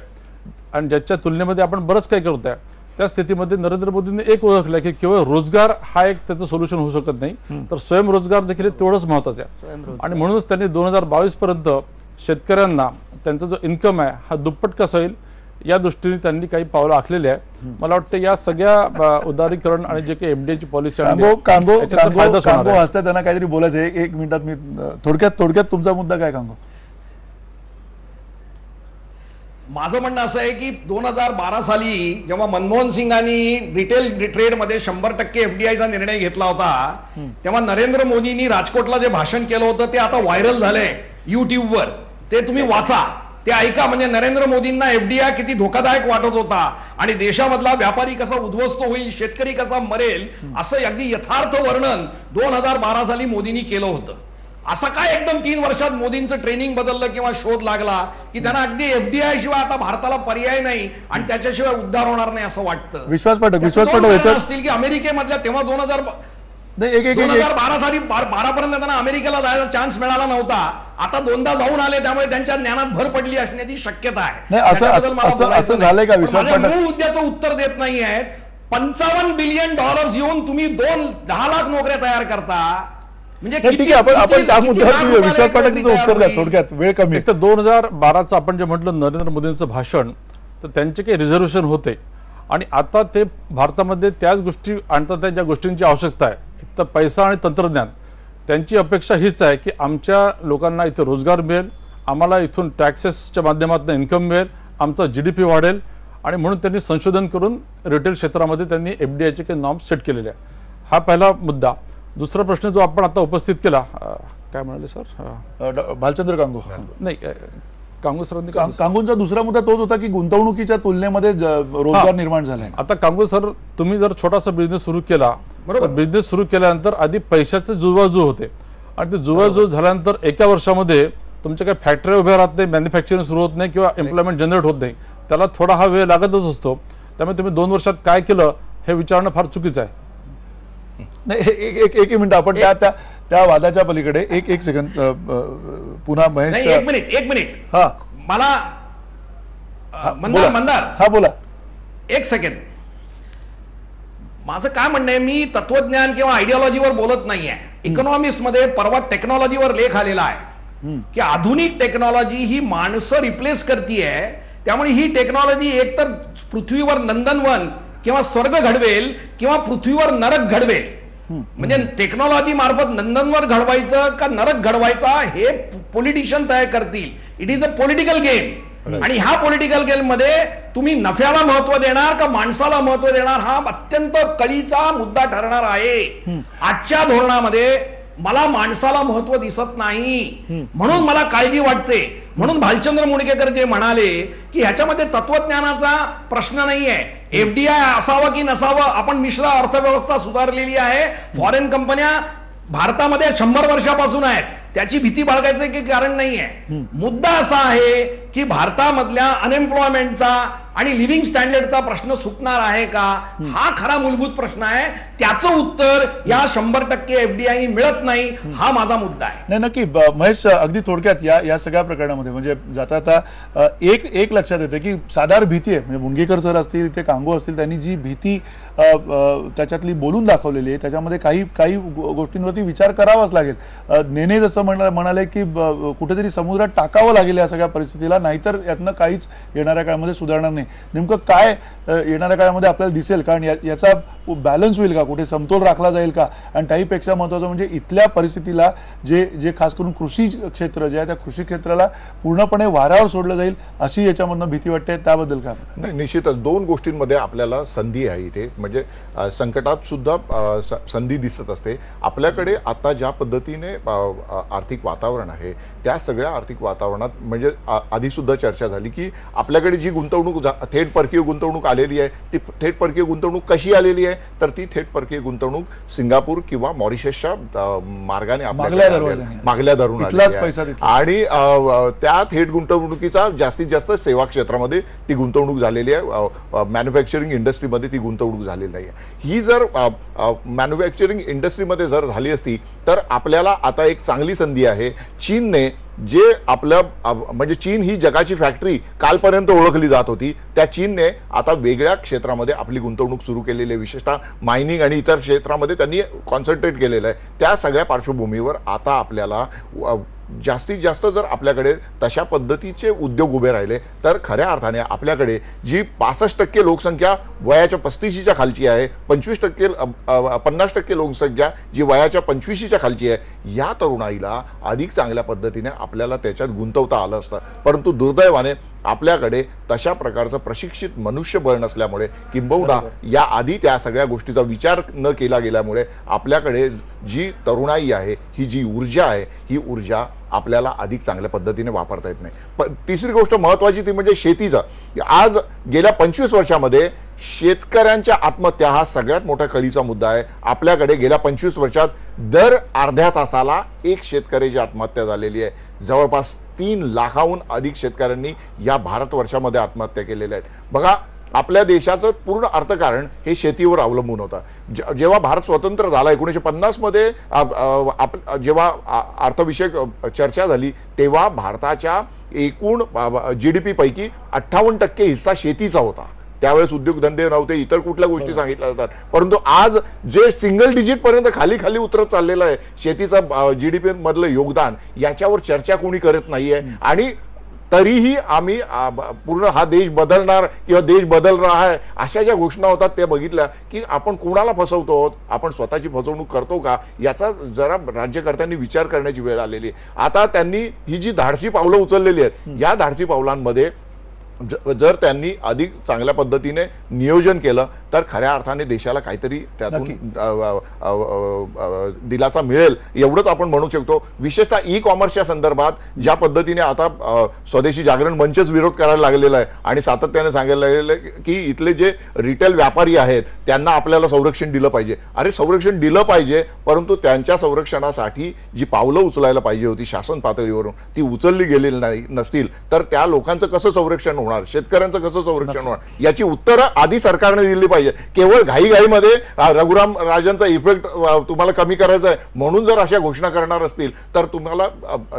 आणि ज्याच्या तुलनेमध्ये आपण बरंच काही करतोय, त्या स्थितीमध्ये नरेंद्र मोदींनी एक ओळखलं की केवळ रोजगार हा एक त्याचं सोल्युशन होऊ शकत नाही, तर स्वयंरोजगार देखील तेवढंच महत्वाचं आहे. आणि म्हणूनच त्यांनी 2022 पर्यंत शेतकऱ्यांना त्यांचा जो इन्कम आहे हा दुप्पट कसा होईल या दृष्टीने त्यांनी काही पावलं आखलेली आहे. मला वाटतं या सगळ्या उदारीकरण आणि जे काही एफडीआयची पॉलिसी
कांगो हसतात, त्यांना काहीतरी बोलायचं आहे. एक मिनिटात मी थोडक्यात तुमचा मुद्दा काय कांगो?
माझं म्हणणं असं आहे की 2012 साली जेव्हा मनमोहन सिंगांनी रिटेल ट्रेडमध्ये 100% एफडीआयचा निर्णय घेतला होता, तेव्हा नरेंद्र मोदींनी राजकोटला जे भाषण केलं होतं ते आता व्हायरल झालंय युट्यूबवर. ते तुम्ही वाचा, ते ऐका. म्हणजे नरेंद्र मोदींना एफडीआय किती धोकादायक वाटत होता आणि देशामधला व्यापारी कसा उद्ध्वस्त होईल, शेतकरी कसा मरेल, असं अगदी यथार्थ वर्णन 2012 साली मोदींनी केलं होतं. असं काय एकदम 3 वर्षात मोदींचं ट्रेनिंग बदललं किंवा शोध लागला की त्यांना अगदी एफडीआय शिवाय आता भारताला पर्याय नाही आणि त्याच्याशिवाय उद्धार होणार नाही असं वाटतं?
विश्वास पाठक
असतील की अमेरिकेमधल्या तेव्हा 2012 साली 12 पर्यंत त्यांना अमेरिकेला जायला चान्स मिळाला नव्हता, आता 2दा जाऊन आले, त्यामुळे त्यांच्या ज्ञानात भर पडली असण्याची शक्यता आहे.
असं झालंय का? विश्वास पाठक
मूळ मुद्द्याचं उत्तर देत नाही आहेत. $55 बिलियन येऊन तुम्ही 10 लाख नोकऱ्या तयार करता. म्हणजे
ठीक आहे, आपण त्या मुद्द्यावर विश्वास पाठकचं उत्तर द्या थोडक्यात, वेळ कमी.
तर 2012चं आपण जे म्हटलं नरेंद्र मोदींचं भाषण, तर त्यांचे काही रिझर्वेशन होते आणि आता ते भारतामध्ये त्याच गोष्टी आणतात ज्या गोष्टींची आवश्यकता आहे. तर पैसा आणि तंत्रज्ञान, त्यांची अपेक्षा हीच आहे की आमच्या लोकांना इथे रोजगार मिळेल, आम्हाला इथून टॅक्सेसच्या माध्यमातून इन्कम मिळेल, आमचा GDP वाढेल. आणि म्हणून त्यांनी संशोधन करून रिटेल क्षेत्रामध्ये त्यांनी एफडीआयचे काही नॉर्म्स सेट केलेले आहे. हा पहिला मुद्दा. दुसरा प्रश्न जो आपण आता उपस्थित केला, काय म्हणाले सर?
भालचंद्र कांगो.
नाही, कांगो सरांनी
कांगोंचा दुसरा मुद्दा तोच होता की गुंतवणुकीच्या तुलनेमध्ये रोजगार निर्माण झालाय.
आता कांगो सर, तुम्ही जर छोटासा बिझनेस सुरू केला, बरोबर, बिझनेस सुरू केल्यानंतर आधी पैशाचे जुळवाजुळ होते आणि ते जुळवाजुळ झाल्यानंतर एका वर्षामध्ये तुमच्या काही फॅक्टरी उभ्या राहत नाही, मॅन्युफॅक्चरिंग सुरू होत नाही किंवा एम्प्लॉयमेंट जनरेट होत नाही. त्याला थोडा हा वेळ लागतच असतो. त्यामुळे तुम्ही 2 वर्षात काय केलं हे विचारणं फार चुकीचं आहे.
नाही, एक मिनिट, आपण त्या वादाच्या पलीकडे एक सेकंद पुन्हा महेश.
एक मिनिट.
हा,
मला मंदार
हा बोला.
एक सेकंड. माझं काय म्हणणं आहे, मी तत्वज्ञान किंवा आयडिओलॉजीवर बोलत नाहीये. इकॉनॉमिक्स मध्ये परवा टेक्नॉलॉजीवर लेख आलेला आहे की आधुनिक टेक्नॉलॉजी ही माणसं रिप्लेस करतीये. त्यामुळे ही टेक्नॉलॉजी एकतर पृथ्वीवर नंदनवन किंवा स्वर्ग घडवेल किंवा पृथ्वीवर नरक घडवेल. म्हणजे टेक्नॉलॉजी मार्फत नंदनवर घडवायचं का नरक घडवायचा हे पॉलिटिशियन तयार करतील. It is a political game. आणि ह्या पॉलिटिकल गेम मध्ये तुम्ही नफ्याला महत्व देणार का माणसाला महत्व देणार हा अत्यंत कळीचा मुद्दा ठरणार आहे. आजच्या धोरणामध्ये मला माणसाला महत्व दिसत नाही, म्हणून मला काळजी वाटते. म्हणून भालचंद्र मुणगेकर जे म्हणाले की ह्याच्यामध्ये तत्वज्ञानाचा प्रश्न नाहीये, एफडीआय असावं की नसावं, आपण मिश्र अर्थव्यवस्था सुधारलेली आहे, फॉरेन कंपन्या भारतामध्ये 100 वर्षापासून आहेत, त्याची भीती बाळगायचं काही कारण नाहीये. मुद्दा असा आहे की भारतामधल्या अनएम्प्लॉयमेंटचा आणि लिव्हिंग स्टँडर्डचा प्रश्न सुटणार आहे का, हा खरा मूलभूत प्रश्न आहे. त्याचं उत्तर या 100% एफडीआय मिळत नाही, हा माझा मुद्दा आहे.
नाही, नक्की महेश, अगदी थोडक्यात या सगळ्या प्रकरणामध्ये म्हणजे जाता एक लक्षात येते की साधारण भीती आहे. म्हणजे मुणगेकर सर असतील, ते कांगो असतील, त्यांनी जी भीती त्याच्यातली बोलून दाखवलेली आहे त्याच्यामध्ये काही गोष्टींवरती विचार करावाच लागेल. नेने जसं म्हणाले की कुठेतरी समुद्रात टाकावं लागेल या सगळ्या परिस्थितीला, नाहीतर यातनं काहीच येणाऱ्या काळामध्ये सुधारणार नाही. नेमकं काय येणाऱ्या काळामध्ये आपल्याला दिसेल, कारण याचा बॅलन्स होईल का, कुठे समतोल राखला जाईल का? आणि त्याहीपेक्षा महत्त्वाचं म्हणजे इथल्या परिस्थितीला जे खास करून कृषी क्षेत्र जे आहे त्या कृषी क्षेत्राला पूर्णपणे वाऱ्यावर सोडलं जाईल अशी याच्यामधनं भीती वाटते. त्याबद्दल काय?
नाही, निश्चितच 2 गोष्टींमध्ये आपल्याला संधी आहे इथे. म्हणजे संकटात सुद्धा संधी दिसत असते. आपल्याकडे आता ज्या पद्धतीने आर्थिक वातावरण आहे त्या सगळ्या आर्थिक वातावरणात म्हणजे आधी सुद्धा चर्चा झाली की आपल्याकडे जी गुंतवणूक थेट परकीय गुंतवणूक आलेली आहे ती थेट परकीय गुंतवणूक कशी आलेली आहे, तर ती थेट परकीय गुंतवणूक सिंगापूर किंवा मॉरिशसच्या मार्गाने मागल्या धरून आणि त्या थेट गुंतवणुकीचा जास्तीत जास्त सेवा क्षेत्रामध्ये ती गुंतवणूक झालेली आहे. मॅन्युफॅक्चरिंग इंडस्ट्रीमध्ये ती गुंतवणूक झालेली नाही. ही जर मॅन्युफॅक्चरिंग इंडस्ट्रीमध्ये जर झाली असती तर आपल्याला आता एक चांगली संधी आहे. चीनने जे आपल्या म्हणजे चीन ही जगाची फॅक्टरी कालपर्यंत ओळखली जात होती, त्या चीनने आता वेगळ्या क्षेत्रामध्ये आपली गुंतवणूक सुरू केलेली आहे, विशेषतः मायनिंग आणि इतर क्षेत्रामध्ये त्यांनी कॉन्सन्ट्रेट केलेलं आहे. त्या सगळ्या पार्श्वभूमीवर आता आपल्याला जास्तीत जास्त जर आपल्याकडे तशा पद्धतीचे उद्योग उभे राहिले तर खऱ्या अर्थाने आपल्याकडे जी 65% लोकसंख्या वयाच्या 35च्या खालची आहे, 50% लोकसंख्या जी वयाच्या 25च्या खालची आहे, या तरुणाईला अधिक चांगल्या पद्धतीने आपल्याला त्याच्यात गुंतवता आलं असतं. परंतु दुर्दैवाने आपल्याकडे तशा प्रकारचं प्रशिक्षित मनुष्यबळ नसल्यामुळे, किंबहुना या आधी त्या सगळ्या गोष्टीचा विचार न केला गेल्यामुळे आपल्याकडे जी तरुणाई आहे, ही जी ऊर्जा आहे, ही ऊर्जा आपल्याला अधिक चांगल्या पद्धतीने वापरता येत नाही. तिसरी गोष्ट महत्त्वाची ती म्हणजे शेतीचं. आज गेल्या 25 वर्षामध्ये शेतकऱ्यांच्या आत्महत्या हा सगळ्यात मोठा कळीचा मुद्दा आहे. आपल्याकडे गेल्या 25 वर्षात दर अर्ध्या तासाला एक शेतकऱ्याची आत्महत्या झालेली आहे. जवळपास 3 लाखाहून अधिक शेतकऱ्यांनी या भारतवर्षामध्ये आत्महत्या केलेल्या आहेत. बघा, आपल्या देशाचं पूर्ण अर्थकारण हे शेतीवर अवलंबून होतं. जेव्हा भारत स्वतंत्र झाला 1950 मध्ये जेव्हा अर्थविषयक चर्चा झाली तेव्हा भारताच्या एकूण GDP पैकी 58% हिस्सा शेतीचा होता. त्यावेळेस उद्योगधंदे नव्हते, इतर कुठल्या गोष्टी सांगितल्या जातात. परंतु आज जे सिंगल डिजिट पर्यंत खाली खाली उतरत चाललेलं आहे शेतीचं GDP मधलं योगदान, याच्यावर चर्चा कोणी करत नाहीये. आणि तरीही आम्ही पूर्ण हा देश बदलणार किंवा देश बदल रहा है अशा ज्या घोषणा होतात त्या बघितल्या की आपण कोणाला फसवतो आहोत, आपण स्वतःची फसवणूक करतो का, याचा जरा राज्यकर्त्यांनी विचार करण्याची वेळ आलेली आहे. आता त्यांनी ही जी धाडसी पावलं उचललेली आहेत, या धाडसी पावलांमध्ये जर त्यांनी अधिक चांगल्या पद्धतीने नियोजन केलं तर खऱ्या अर्थाने देशाला काहीतरी त्यातून दिलासा मिळेल एवढंच आपण म्हणू शकतो. विशेषतः ई कॉमर्सच्या संदर्भात ज्या पद्धतीने आता स्वदेशी जागरण मंचच विरोध करायला लागलेला आहे आणि सातत्याने सांगायला लागलेलं आहे की इथले जे रिटेल व्यापारी आहेत त्यांना आपल्याला संरक्षण दिलं पाहिजे. अरे, संरक्षण दिलं पाहिजे, परंतु त्यांच्या संरक्षणासाठी जी पावलं उचलायला पाहिजे होती शासन पातळीवरून ती उचलली गेलेली नाही नसतील तर त्या लोकांचं कसं संरक्षण होणार, शेतकऱ्यांचं कसं संरक्षण होणार, याची उत्तरं आधी सरकारने दिली पाहिजे. केवळ घाईघाईमध्ये रघुराम राजांचा इफेक्ट तुम्हाला कमी करायचा आहे म्हणून जर अशा घोषणा करणार असतील तर तुम्हाला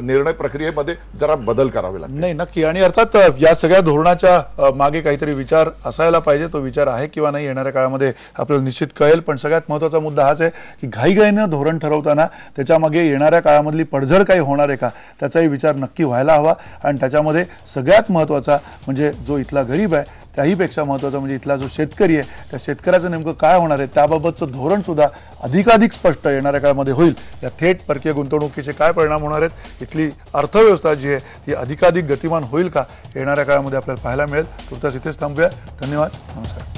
निर्णय प्रक्रियेमध्ये जरा बदल करावे लागतील.
नाही, नक्की. आणि अर्थात या सगळ्या धोरणाच्या मागे काहीतरी विचार असायला पाहिजे. तो विचार आहे किंवा नाही येणाऱ्या काळामध्ये आपल्याला निश्चित कळेल. पण सगळ्यात महत्त्वाचा मुद्दा हाच आहे की घाईघाईनं धोरण ठरवताना त्याच्यामागे येणाऱ्या काळामधली पडझड काही होणार आहे का, त्याचाही विचार नक्की व्हायला हवा. आणि त्याच्यामध्ये सगळ्यात महत्त्वाचा म्हणजे जो इथला गरीब आहे त्याहीपेक्षा महत्त्वाचं म्हणजे इथला जो शेतकरी आहे त्या शेतकऱ्याचं नेमकं काय होणार आहे त्याबाबतचं धोरण सुद्धा अधिकाधिक स्पष्ट येणाऱ्या काळामध्ये होईल. या थेट परकीय गुंतवणुकीचे काय परिणाम होणार आहेत, इथली अर्थव्यवस्था जी आहे ती अधिकाधिक गतिमान होईल का, येणाऱ्या काळामध्ये आपल्याला पाहायला मिळेल. तुर्तास इथेच थांबूया. धन्यवाद. नमस्कार.